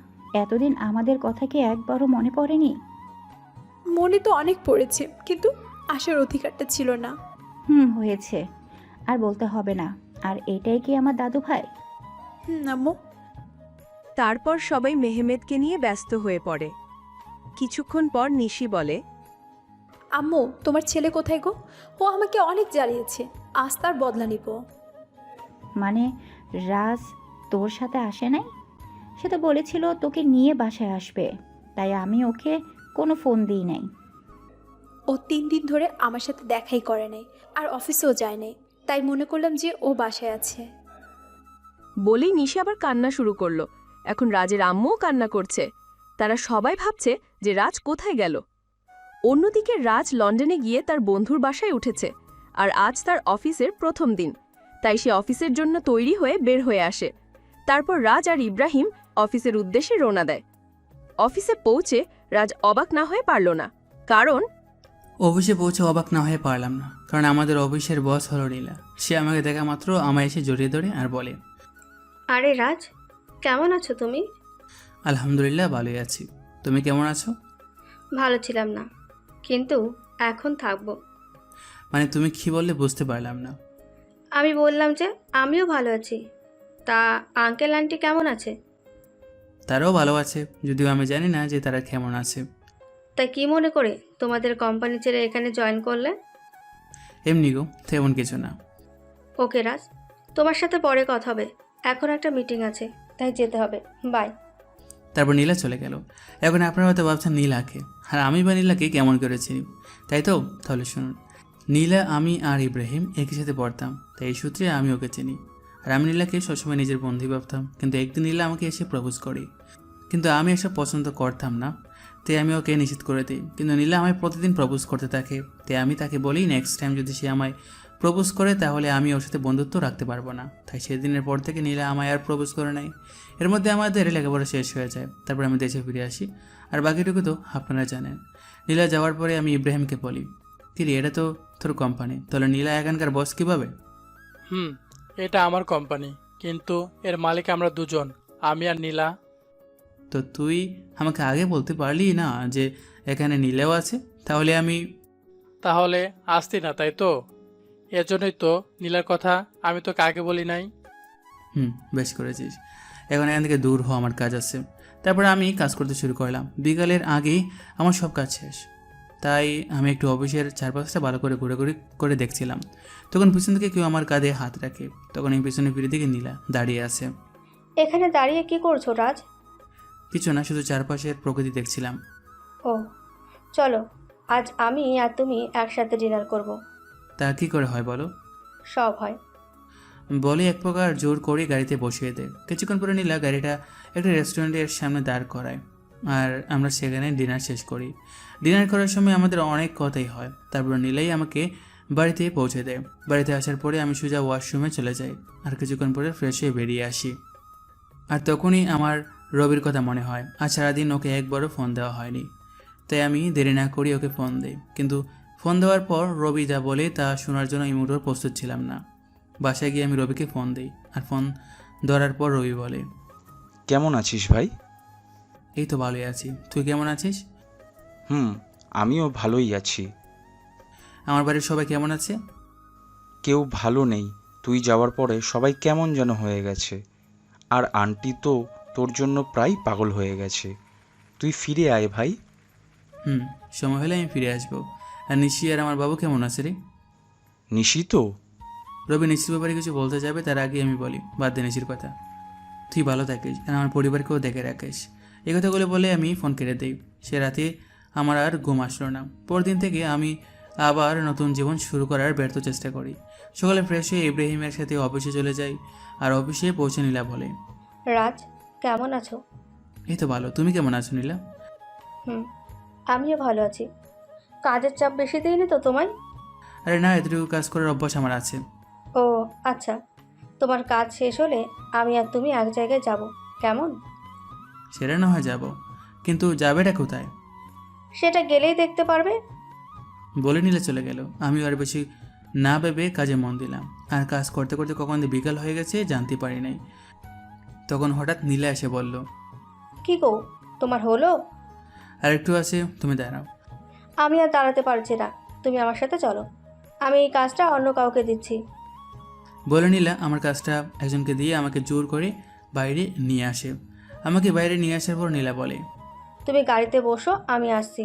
এতদিন আমাদের কথা কি একবারও মনে পড়েনি? মনে তো অনেক পড়েছে, কিন্তু আসার অধিকারটা ছিল না। হয়েছে, আর বলতে হবে না। আর এটাই কি আমার দাদু ভাই? আম্মু। তারপর সবাই মেহমেদকে নিয়ে ব্যস্ত হয়ে পড়ে। কিছুক্ষণ পর নিশি বলে, আম্মু, তোমার ছেলে কোথায় গো? ও আমাকে অনেক জ্বালিয়েছে, আজ তার বদলা নিব। মানে রাজ তোর সাথে আসে নাই? সে তো বলেছিল তোকে নিয়ে বাসায় আসবে, তাই আমি ওকে কোনো ফোন দিই নাই। ও 3 দিন ধরে আমার সাথে দেখাই করে নাই, আর অফিসেও যায় নাই, তাই মনে করলাম যে ও বাসায় আছে। বলেই নিশি আবার কান্না শুরু করলো। এখন রাজের আম্মুও কান্না করছে। তারা সবাই ভাবছে যে রাজ কোথায় গেল। অন্যদিকে রাজ লন্ডনে গিয়ে তার বন্ধুর বাসায় উঠেছে, আর আজ তার অফিসের প্রথম দিন, তাই সে অফিসের জন্য তৈরি হয়ে বের হয়ে আসে। তারপর রাজ আর ইব্রাহিম অফিসের উদ্দেশ্যে রওনা দেয়। অফিসে পৌঁছে রাজ অবাক না হয়ে পারল না, কারণ অফিসে পৌঁছে অবাক না হয়ে পারলাম না, কারণ আমাদের অফিসের বস হলো নীলা। সে আমাকে দেখা মাত্র আমায় এসে জড়িয়ে ধরে আর বলে, আরে রাজ, কেমন আছো তুমি? আলহামদুলিল্লাহ ভালোই আছি। তুমি কেমন আছো? ভালো ছিলাম না, কিন্তু এখন থাকবো। মানে তুমি কি বললে বুঝতে পারলাম না। আমি বললাম যে আমিও ভালো আছি। তা আঙ্কেল আন্টি কেমন আছে? তারাও ভালো আছে, যদিও আমি জানি না যে তারা কেমন আছে। তা কি মনে করে তোমাদের কোম্পানি ছেড়ে এখানে জয়েন করলে? এমনি গো, তেমন কিছু না। ওকে রাজ, তোমার সাথে পরে কথা হবে। এখন একটা মিটিং আছে, তাই যেতে হবে। বাই। তারপর নীলা চলে গেল। এখন আপনারা হয়তো ভাবছেন নীলাকে, আর আমি বা নীলাকে কেমন করে চিনি, তাই তো? তাহলে শুনুন, নীলা, আমি আর ইব্রাহিম একই সাথে পড়তাম, তাই এই সূত্রে আমি ওকে চিনি। আর আমি নীলাকে সবসময় নিজের বন্ধু ভাবতাম, কিন্তু একদিন নীলা আমাকে এসে প্রপোজ করে, কিন্তু আমি এসব পছন্দ করতাম না, তাই আমি ওকে নিষেধ করে দিই। কিন্তু নীলা আমায় প্রতিদিন প্রপোজ করতে থাকে, তাই আমি তাকে বলি নেক্সট টাইম যদি সে আমায় প্রপোজ করে তাহলে আমি ওর সাথে বন্ধুত্ব রাখতে পারবো না। তাই সেদিনের পর থেকে নীলা আমায় আর প্রপোজ করে নাই। এর মধ্যে আমাদের লেখাপড়া শেষ হয়ে যায়, তারপর আমি দেশে ফিরে আসি, আর বাকিটুকু তো আপনারা জানেন। নীলা যাওয়ার পরে আমি ইব্রাহিমকে বলি, কিরে এটা তো তোর কোম্পানি, তাহলে নীলা এখানকার বস কীভাবে? এটা আমার কোম্পানি, কিন্তু এর মালিক আমরা দুজন, আমি আর নীলা। তো তুই আমাকে আগে বলতে পারলি না যে এখানে নীলাও আছে? তাহলে আসতি না, তাই তো? এজন্যই তো নীলার কথা আমি তোকে আগে বলি নাই। বেশ করেছিস। এখন এখান থেকে দূর হওয়া আমার কাজ আছে। তারপরে আমি কাজ করতে শুরু করলাম। বিকালের আগেই আমার সব কাজ শেষ, তাই আমি একটু অফিসের চারপাশটা ভালো করে ঘুরে করে দেখছিলাম। তখন পিছন থেকে কেউ আমার কাঁধে হাত রাখে। তখন এই পিছনে ফিরে দিকে নীলা দাঁড়িয়ে আছে। এখানে দাঁড়িয়ে কি করছো রাজ? কিছু না, শুধু চারপাশের প্রকৃতি দেখছিলাম। ও চলো, আজ আমি আর তুমি একসাথে ডিনার করব। তা কী করে হয় বলো? সব হয়। বলে এক প্রকার জোর করে গাড়িতে বসিয়ে দেয়। কিছুক্ষণ পরে নীলা গাড়িটা একটা রেস্টুরেন্টের সামনে দাঁড় করায়, আর আমরা সেখানে ডিনার শেষ করি। ডিনার করার সময় আমাদের অনেক কথাই হয়। তারপর নীলাই আমাকে বাড়িতে পৌঁছে দেয়। বাড়িতে আসার পরে আমি সোজা ওয়াশরুমে চলে যাই, আর কিছুক্ষণ পরে ফ্রেশ হয়ে বেরিয়ে আসি। আর তখনই আমার রবির কথা মনে হয়। আর সারাদিন ওকে একবারও ফোন দেওয়া হয়নি, তাই আমি দেরি না করি ওকে ফোন দিই। কিন্তু ফোন দেওয়ার পর রবি যা বলে তা শোনার জন্য এই মুহূর্তে প্রস্তুত ছিলাম না। বাসায় গিয়ে আমি রবিকে ফোন দিই, আর ফোন ধরার পর রবি বলে, কেমন আছিস ভাই? এই তো ভালোই আছি, তুই কেমন আছিস? আমিও ভালোই আছি। আমার বাড়ির সবাই কেমন আছে? কেউ ভালো নেই। তুই যাওয়ার পরে সবাই কেমন যেন হয়ে গেছে। আর আন্টি তো তোর জন্য প্রায় পাগল হয়ে গেছে। তুই ফিরে আয় ভাই। সময় হলে আমি ফিরে আসবো। আর নিশি আর আমার বাবু কেমন আছে রে? নিশি তো? রবি নিশির ব্যাপারে কিছু বলতে যাবে, তার আগে আমি বলি, বাদ দে নিশির কথা, তুই ভালো থাকিস আর আমার পরিবারকেও দেখে রাখিস। এই কথাগুলো বলে আমি ফোন কেটে দিই। সে রাতে আমার আর ঘুম আসলো না। পরদিন থেকে আমি আবার নতুন জীবন শুরু করার ব্যর্থ চেষ্টা করি। সকালে ফ্রেশ হয়ে ইব্রাহিমের সাথে অফিসে চলে যাই, আর অফিসে পৌঁছে নীলা বলে, রাজ কেমন আছো? এই তো ভালো, তুমি কেমন আছো নীলা? আমিও ভালো আছি। কাজের চাপ বেশি দিইনি তো তোমায়? আরে না, এতটুকু কাজ করার অভ্যাস আমার আছে। ও আচ্ছা, তোমার কাজ শেষ হলে আমি আর তুমি এক জায়গায় যাব, কেমন? সেটা না হয় যাব, কিন্তু যাবেটা কোথায়? সেটা গেলেই দেখতে পারবে। বলে নিলে চলে গেল। আমি আর বেশি না ভেবে কাজে মন দিলাম, আর কাজ করতে করতে কখন বিকাল হয়ে গেছে জানতে পারি নাই। তখন হঠাৎ নীলা এসে বলল, কি গো, তোমার হলো? আর একটু আছে, তুমি দাঁড়াও। আমি আর দাঁড়াতে পারছি না, তুমি আমার সাথে চলো। আমি এই কাজটা অন্য কাউকে দিচ্ছি। বলে নীলা আমার কাজটা একজনকে দিয়ে আমাকে জোর করে বাইরে নিয়ে আসে। আমাকে বাইরে নিয়ে আসার পর নীলা বলে, তুমি গাড়িতে বসো, আমি আসছি।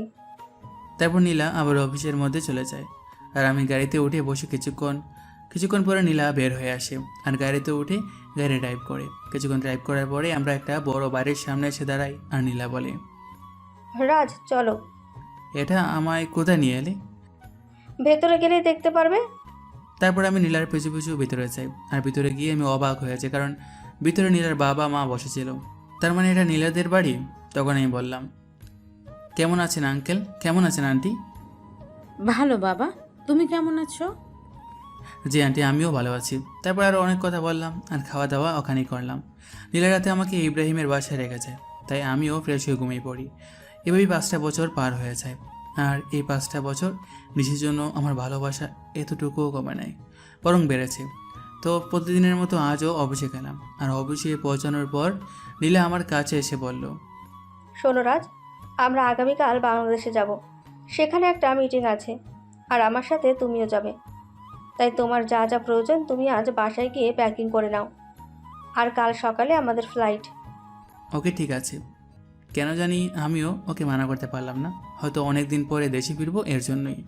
তারপর নীলা আবার অফিসের মধ্যে চলে যায়, আর আমি গাড়িতে উঠে বসে কিছুক্ষণ পরে নীলা বের হয়ে আসে, আর গাড়িতে উঠে গাড়ি ড্রাইভ করে। কিছুক্ষণ ড্রাইভ করার পরে আমরা একটা বড় বাড়ির সামনে এসে দাঁড়াই, আর নীলা বলে, রাজ চলো। এটা আমায় কোথায় নিয়ে এলে? ভেতরে গেলেই দেখতে পারবে। তারপর আমি নীলার পিছু পিছু ভিতরে যাই, আর ভিতরে গিয়ে আমি অবাক হয়ে যাই, কারণ ভিতরে নীলার বাবা মা বসেছিল। তার মানে এটা নীলাদের বাড়ি। তখন আমি বললাম, কেমন আছেন আঙ্কেল, কেমন আছেন আন্টি? ভালো বাবা, তুমি কেমন আছো? জি আন্টি, আমিও ভালো আছি। তারপর আরও অনেক কথা বললাম, আর খাওয়া দাওয়া ওখানেই করলাম। নীলা রাতে আমাকে ইব্রাহিমের বাসায় রেখে যায়, তাই আমিও ফ্রেশ হয়ে ঘুমিয়ে পড়ি। এভাবেই 5টা বছর পার হয়ে যায়, আর এই 5টা বছর নিশির জন্য আমার ভালোবাসা এতটুকুও কমে নাই, বরং বেড়েছে। তো প্রতিদিনের মতো আজও অফিসে গেলাম, আর অফিসে পৌঁছানোর পর নীলা আমার কাছে এসে বলল, শোনো রাজ, আমরা আগামীকাল বাংলাদেশে যাব। সেখানে একটা মিটিং আছে, আর আমার সাথে তুমিও যাবে। তাই তোমার যা যা প্রয়োজন তুমি আজ বাসায় গিয়ে প্যাকিং করে নাও। আর কাল সকালে আমাদের ফ্লাইট। ওকে ঠিক আছে। কেন জানি আমিও ওকে মানা করতে পারলাম না, হয়তো অনেক দিন পরে দেশে ফিরবো এর জন্যই।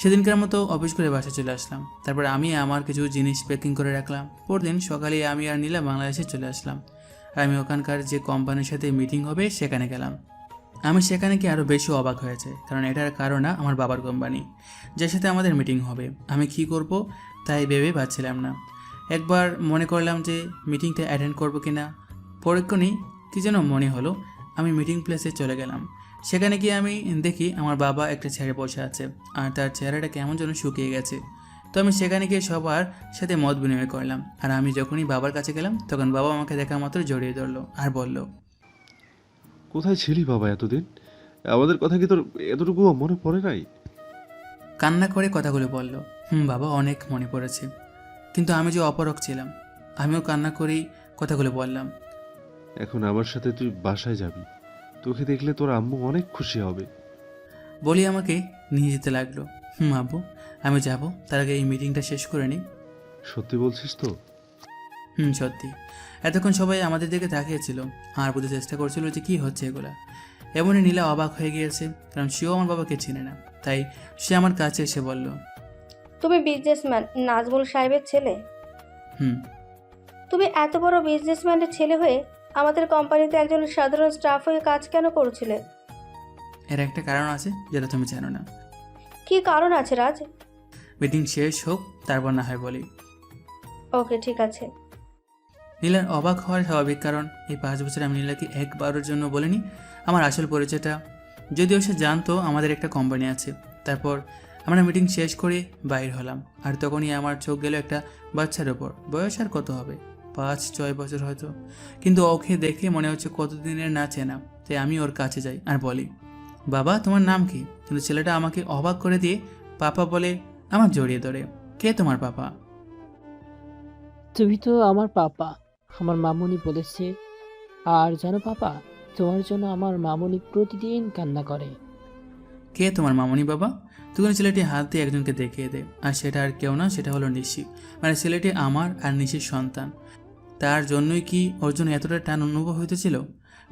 সেদিনকার মতো অফিস করে বাসায় চলে আসলাম। তারপর আমি আমার কিছু জিনিস প্যাকিং করে রাখলাম। পরদিন সকালে আমি আর নীলা বাংলাদেশে চলে আসলাম। আর আমি ওখানকার যে কোম্পানির সাথে মিটিং হবে সেখানে গেলাম। আমি সেখানে গিয়ে আরও বেশি অবাক হয়েছে, কারণ এটার কারণ আমার বাবার কোম্পানি, যার সাথে আমাদের মিটিং হবে। আমি কি করব তাই ভেবে পাচ্ছিলাম না। একবার মনে করলাম যে মিটিংটা অ্যাটেন্ড করবো কি না। পরক্ষণেই কী যেন মনে হলো, আমি মিটিং প্লেসে চলে গেলাম। সেখানে গিয়ে আমি দেখি আমার বাবা একটা চেয়ারে বসে আছে, আর তার চেহারাটা কেমন যেন শুকিয়ে গেছে। তো আমি সেখানে গিয়ে সবার সাথে মত বিনিময় করলাম। আর আমি যখনই বাবার কাছে গেলাম তখন বাবা আমাকে দেখা মাত্র জড়িয়ে ধরলো আর বলল, কোথায় ছিলি বাবা এতদিন? আমাদের কথা কি তোর এতটুকুও মনে পড়ে নাই? কান্না করে কথাগুলো বলল। বাবা, অনেক মনে পড়েছে, কিন্তু আমি যে অপরক ছিলাম। আমিও কান্না করেই কথাগুলো বললাম। এখন আমার সাথে তুই বাসায় যাবি, তোকে দেখলে তোর আম্মু অনেক খুশি হবে। বলি আমাকে নিয়ে যেতে লাগলো। আব্বু, আমি যাব, তার আগে এই মিটিংটা শেষ করে নিই। সত্যি বলছিস তো? সত্যি। এতক্ষণ সবাই আমাদের দিকে তাকিয়েছিল আর বুঝতে চেষ্টা করছিল যে কী হচ্ছে এগুলা। এমনই নীলা অবাক হয়ে গিয়েছে, কারণ সেও আমার বাবাকে চিনে না। তাই সে আমার কাছে এসে বলল, তুমি বিজনেসম্যান নাজমুল সাহেবের ছেলে? হুম। তুমি এত বড় বিজনেসম্যানের ছেলে হয়ে আমাদের কোম্পানিতে একজন সাধারণ স্টাফ হয়ে কাজ কেন করছিলে? এর একটা কারণ আছে যেটা তুমি জানো না। কি কারণ আছে রাজ? মিটিং শেষ হোক, তারপর না হয় বলি। ওকে ঠিক আছে। নীলার অবাক হওয়ার স্বাভাবিক, কারণ এই 5 বছর আমি নীলাকে একবারের জন্য বলিনি আমার আসল পরিচয়টা। যদিও সে জানতো আমাদের একটা কোম্পানি আছে। তারপর আমরা মিটিং শেষ করে বাইর হলাম, আর তখনই আমার চোখ গেল একটা বাচ্চার ওপর। বয়স আর কত হবে, 5-6 বছর হয়তো, কিন্তু ওকে দেখে মনে হচ্ছে কতদিনের না চেনা। তাই আমি ওর কাছে যাই আর বলি, বাবা তোমার নাম কি? কিন্তু ছেলেটা আমাকে অবাক করে দিয়ে পাপা বলে আমার জড়িয়ে ধরে। কে তোমার পাপা? তুমি তো আমার পাপা, আমার মামুনি বলেছে। আর জানো পাপা, তোমার জন্য আমার মামুনি প্রতিদিন কান্না করে। কে তোমার মামনি বাবা? তখন ছেলেটি হাত দিয়ে একজনকে দেখিয়ে দেয়, আর সেটা আর কেউ না, সেটা হলো নিশি। মানে ছেলেটি আমার আর নিশির সন্তান। তার জন্যই কি ওর জন্য এতটা টান অনুভব হইতেছিল?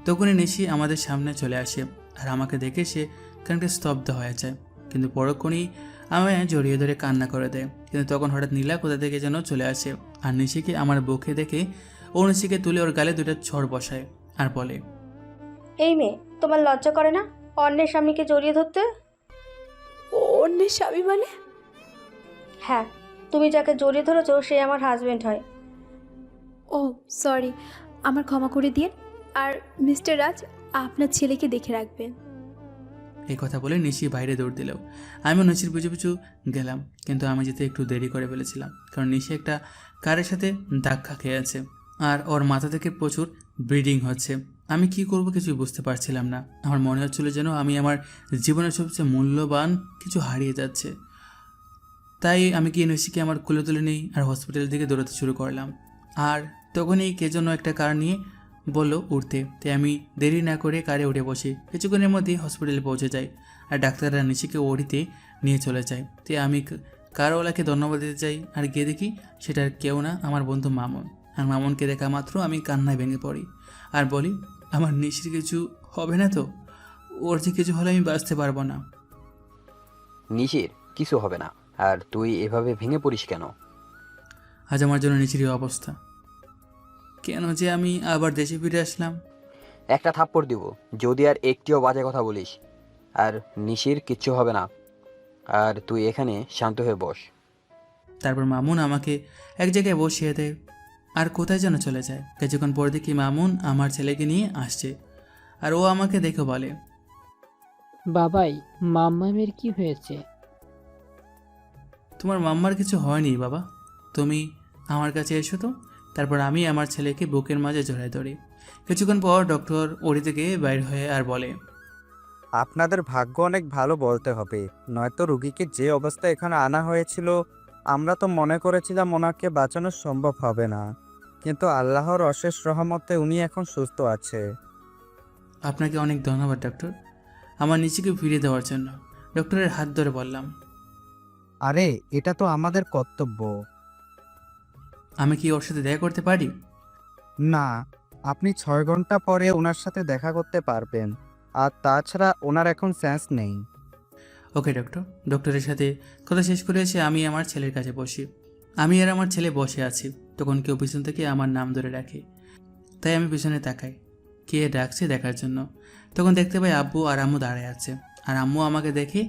তখনই নিশি আমাদের সামনে চলে আসে, আর আমাকে দেখে সে খানিকটা স্তব্ধ হয়ে যায়। কিন্তু পরক্ষণেই আমায় জড়িয়ে ধরে কান্না করে দেয়। কিন্তু তখন হঠাৎ নীলা কোথা থেকে যেন চলে আসে, আর নিশিকে আমার বুকে দেখে ও নিশিকে তুলে ওর গালে 2টা ছড় বসায় আর বলে, এই মেয়ে, তোমার লজ্জা করে না অন্যের স্বামীকে জড়িয়ে ধরতে? অন্যের স্বামী মানে? হ্যাঁ, তুমি যাকে জড়িয়ে ধরেছো সে আমার হাজবেন্ড হয়। ও সরি, আমার ক্ষমা করে দিন। আর মিস্টার রাজ, আপনার ছেলেকে দেখে রাখবেন। এই কথা বলে নিশি বাইরে দৌড় দিল। আমিও নিশির পিছু পিছু গেলাম, কিন্তু আমি যেতে একটু দেরি করে ফেলেছিলাম, কারণ নিশি একটা কারের সাথে ধাক্কা খেয়ে আছে, আর ওর মাথা থেকে প্রচুর ব্লিডিং হচ্ছে। আমি কি করব কিছুই বুঝতে পারছিলাম না। আমার মনে হচ্ছিল যেন আমি আমার জীবনের সবচেয়ে মূল্যবান কিছু হারিয়ে যাচ্ছে। তাই আমি গিয়ে নিশিকে আমার কোলে তুলে নিই আর হসপিটালের দিকে দৌড়াতে শুরু করলাম। আর তখনই কে যেন একটা কার নিয়ে বললো উঠতে। তাই আমি দেরি না করে কারে উঠে বসি। কিছুক্ষণের মধ্যেই হসপিটালে পৌঁছে যাই, আর ডাক্তাররা নিশিকে ওড়িতে নিয়ে চলে যায়। তাই আমি কারওয়ালাকে ধন্যবাদ দিতে চাই, আর গিয়ে দেখি সেটা আর কেউ না, আমার বন্ধু মামুন। আর মামুনকে দেখা মাত্র আমি কান্নায় ভেঙে পড়ি আর বলি, আমার নিশির কিছু হবে না তো? ওর যে কিছু হলে আমি বাঁচতে পারবো না। নিশির কিছু হবে না। আর তুই এভাবে ভেঙে পড়িস কেন? আজ আমার জন্য নিশির অবস্থা। কেন যে আমি আবার দেশে ফিরে আসলাম। একটা থাপ্পড় দিব যদি আর একটিও বাজে কথা বলিস। আর নিশির কিচ্ছু হবে না, আর তুই এখানে শান্ত হয়ে বস। তারপর মামুন আমাকে এক জায়গায় বসিয়ে দেয় আর কোথায় যেন চলে যায়। কিছুক্ষণ পর দেখি মামুন আমার ছেলেকে নিয়ে আসছে, আর ও আমাকে দেখে বলে, বাবাই, মাম্মামের কি হয়েছে? তোমার মাম্মার কিছু হয়নি বাবা, তুমি আমার কাছে এসো তো। তারপর আমি আমার ছেলেকে বুকের মাঝে জড়ায় ধরি। কিছুক্ষণ পর ডক্টর ওড়ি থেকে বাইর হয়ে আর বলে, আপনাদের ভাগ্য অনেক ভালো বলতে হবে, নয়তো রুগীকে যে অবস্থায় এখানে আনা হয়েছিল আমরা তো মনে করেছিলাম ওনাকে বাঁচানো সম্ভব হবে না, কিন্তু আল্লাহর অশেষ রহমতে উনি এখন সুস্থ আছে। আপনাকে অনেক ধন্যবাদ ডক্টর, আমার নিশিকে ফিরিয়ে দেওয়ার জন্য। ডক্টরের হাত ধরে বললাম, আরে এটা তো আমাদের কর্তব্য। আমি কি ওর সাথে দেখা করতে পারি? না, আপনি 6 ঘন্টা পরে ওনার সাথে দেখা করতে পারবেন, আর তাছাড়া ওনার এখন সেন্স নেই। ওকে ডক্টর। ডক্টরের সাথে কথা শেষ করে এসে আমি আমার ছেলের কাছে বসি। আমি আর আমার ছেলে বসে আছি, তখন কেউ পিছন থেকে আমার নাম ধরে ডাকে। তাই আমি পিছনে তাকাই কে ডাকছে দেখার জন্য। তখন দেখতে পাই আব্বু আর আম্মু দাঁড়ায় আছে। আর আম্মু আমাকে দেখে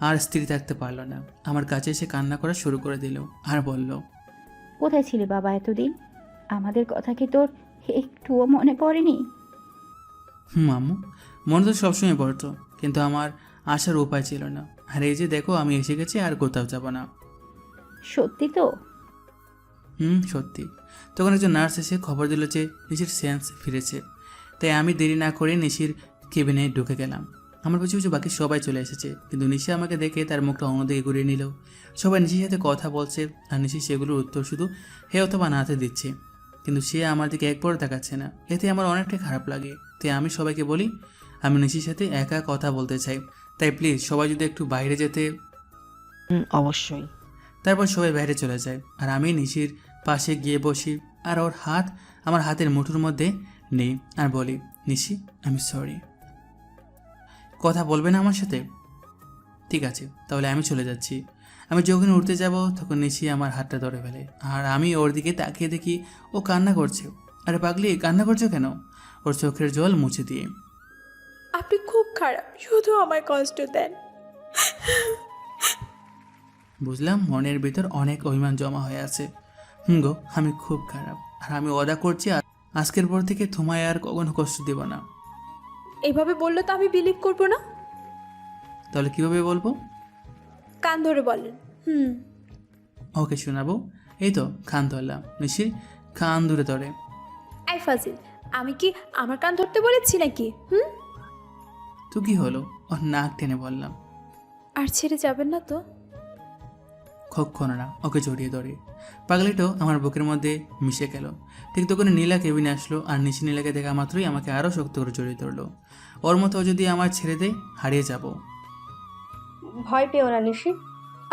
আর স্থির থাকতে পারলো না, আমার কাছে এসে কান্না করা শুরু করে দিল আর বলল, কোথায় ছিলি বাবা এতদিন? আমাদের কথা কি তোর একটুও মনে পড়েনি? আম্মু, মনে তো সবসময় পড়তো, কিন্তু আমার আসার উপায় ছিল না। আর এই যে দেখো আমি এসে গেছি, আর কোথাও যাব না। সত্যি তো? সত্যি। তখন একজন নার্স এসে খবর দিল যে নিশির সেন্স ফিরেছে। তাই আমি দেরি না করে নিশির কেবিনে ঢুকে গেলাম। আমার পিছু পিছু বাকি সবাই চলে এসেছে, কিন্তু নিশি আমাকে দেখে তার মুখটা অন্যদিকে ঘুরিয়ে নিল। সবাই নিশির সাথে কথা বলছে, আর নিশি সেগুলোর উত্তর শুধু হে অথবা নাতে দিচ্ছে, কিন্তু সে আমার দিকে একবারও তাকাচ্ছে না। এতে আমার অনেকটাই খারাপ লাগে। তাই আমি সবাইকে বলি, আমি নিশির সাথে একা কথা বলতে চাই, তাই প্লিজ সবাই যদি একটু বাইরে যেতে। অবশ্যই। তারপর সবাই বাইরে চলে যায়, আর আমি নিশির পাশে গিয়ে বসি, আর ওর হাত আমার হাতের মুঠোর মধ্যে নেই, আর বলি, নিশি আমি সরি। কথা বলবে না আমার সাথে? ঠিক আছে, তাহলে আমি চলে যাচ্ছি। আমি যখন উঠতে যাব তখন নিশি আমার হাতটা ধরে ফেলে, আর আমি ওর দিকে তাকিয়ে দেখি ও কান্না করছে। আরে পাগলি, কান্না করছো কেন? ওর চোখের জল মুছে দিয়ে। আপনি খুব খারাপ, শুধু আমায় কষ্ট দেন। বুঝলাম মনের ভিতর অনেক অভিমান জমা হয়ে আছে। গো, আমি খুব খারাপ, আর আমি ওয়াদা করছি আজকের পর থেকে তোমায় আর কখনো কষ্ট দেব না। এভাবে বললে তো আমি বিলিভ করবো না। তাহলে কিভাবে বলবো? কান ধরে বলেন। ওকে শোনাবো। এই তো কান ধরলাম। নিশির কান ধরে ধরে। আই ফাজিল, আমি কি আমার কান ধরতে বলেছি নাকি? তো কি হলো? ওর নাক টেনে বললাম। আর ছেড়ে যাবেন না তো? কখনো না। ওকে জড়িয়ে ধরে। পাগলিটাও আমার বুকের মধ্যে মিশে গেল। ঠিক তখন নীলা কেবিনে আসলো, আর নিশি নীলাকে দেখা মাত্রই আমাকে আরও শক্ত করে জড়িয়ে ধরলো। ওর মতো যদি আমার ছেড়ে দেয় হারিয়ে যাব। ভয় পেও না নিশি,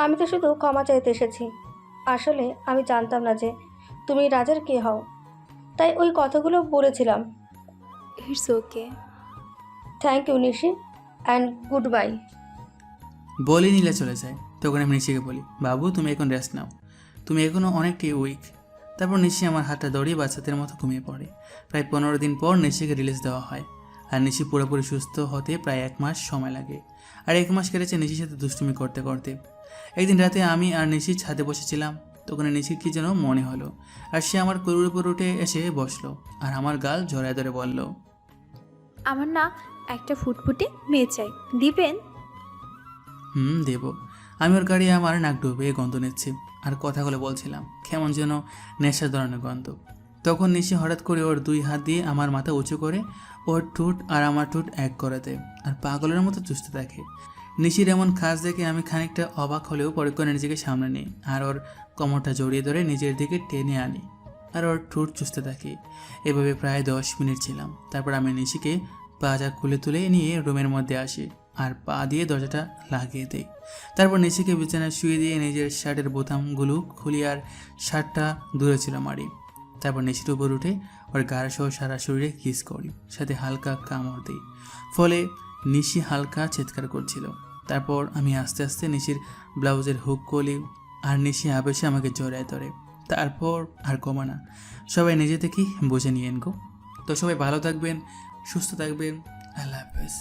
আমি তো শুধু ক্ষমা চাইতে এসেছি। আসলে আমি জানতাম না যে তুমি রাজার কে হও, তাই ওই কথাগুলো বলেছিলাম। It's okay. Thank you Nishi, and goodbye. বলে নীলা চলে যায়। তখন আমি নিশিকে বলি, বাবু তুমি এখন রেস্ট নাও, তুমি এখনও অনেকটাই উইক। তারপর নিশি আমার হাতটা দড়িয়ে বাচ্চাদের মতো ঘুমিয়ে পড়ে। প্রায় 15 দিন পর নিশিকে রিলিজ দেওয়া হয়, আর নিশি পুরোপুরি সুস্থ হতে প্রায় 1 মাস সময় লাগে। আর 1 মাস কেটেছে নিশির সাথে দুষ্টুমি করতে করতে। একদিন রাতে আমি আর নিশি ছাদে বসেছিলাম, তখন নিশির কি যেন মনে হলো, আর সে আমার কোলের উপর উঠে এসে বসলো, আর আমার গাল জড়ায় ধরে বলল, আমার না একটা ফুটফুটে মেয়ে চাই, দিবেন? দেব। আমি ওর গাড়ি আমার নাক ডুবে গন্ধ নিচ্ছি, আর কথাগুলো বলছিলাম, কেমন যেন নেশার ধরনের গন্ধ। তখন নিশি হঠাৎ করে ওর 2 হাত দিয়ে আমার মাথা উঁচু করে ওর ঠোঁট আর আমার ঠোঁট এক করে দেয়, আর পাগলের মতো চুষতে থাকে। নিশির এমন কাজ দেখে আমি খানিকটা অবাক হলেও পরে করে নিজেকে সামনে নিই, আর ওর কোমরটা জড়িয়ে ধরে নিজের দিকে টেনে আনি, আর ওর ঠোঁট চুষতে থাকি। এভাবে প্রায় 10 মিনিট ছিলাম। তারপর আমি নিশিকে পাজা খুলে তুলে নিয়ে রুমের মধ্যে আসি, আর পা দিয়ে দরজাটা লাগিয়ে দেই। তারপর নিশিকে বিছানায় শুয়ে দিয়ে নিজের শার্টের বোতামগুলো খুলি, আর শার্টটা দূরে ছিল মারি। তারপর নিশির উপর উঠে ওর গাড় সহ সারা শরীরে কিস করি, সাথে হালকা কামড় দিই, ফলে নিশি হালকা চিৎকার করছিল। তারপর আমি আস্তে আস্তে নিশির ব্লাউজের হুক কলি, আর নিশি আবেশে আমাকে জড়ায় ধরে। তারপর আর কমা না। সবাই নিজে থেকেই বুঝে নিয়েন গো। তো সবাই ভালো থাকবেন, সুস্থ থাকবেন। আল্লাহ হাফেজ।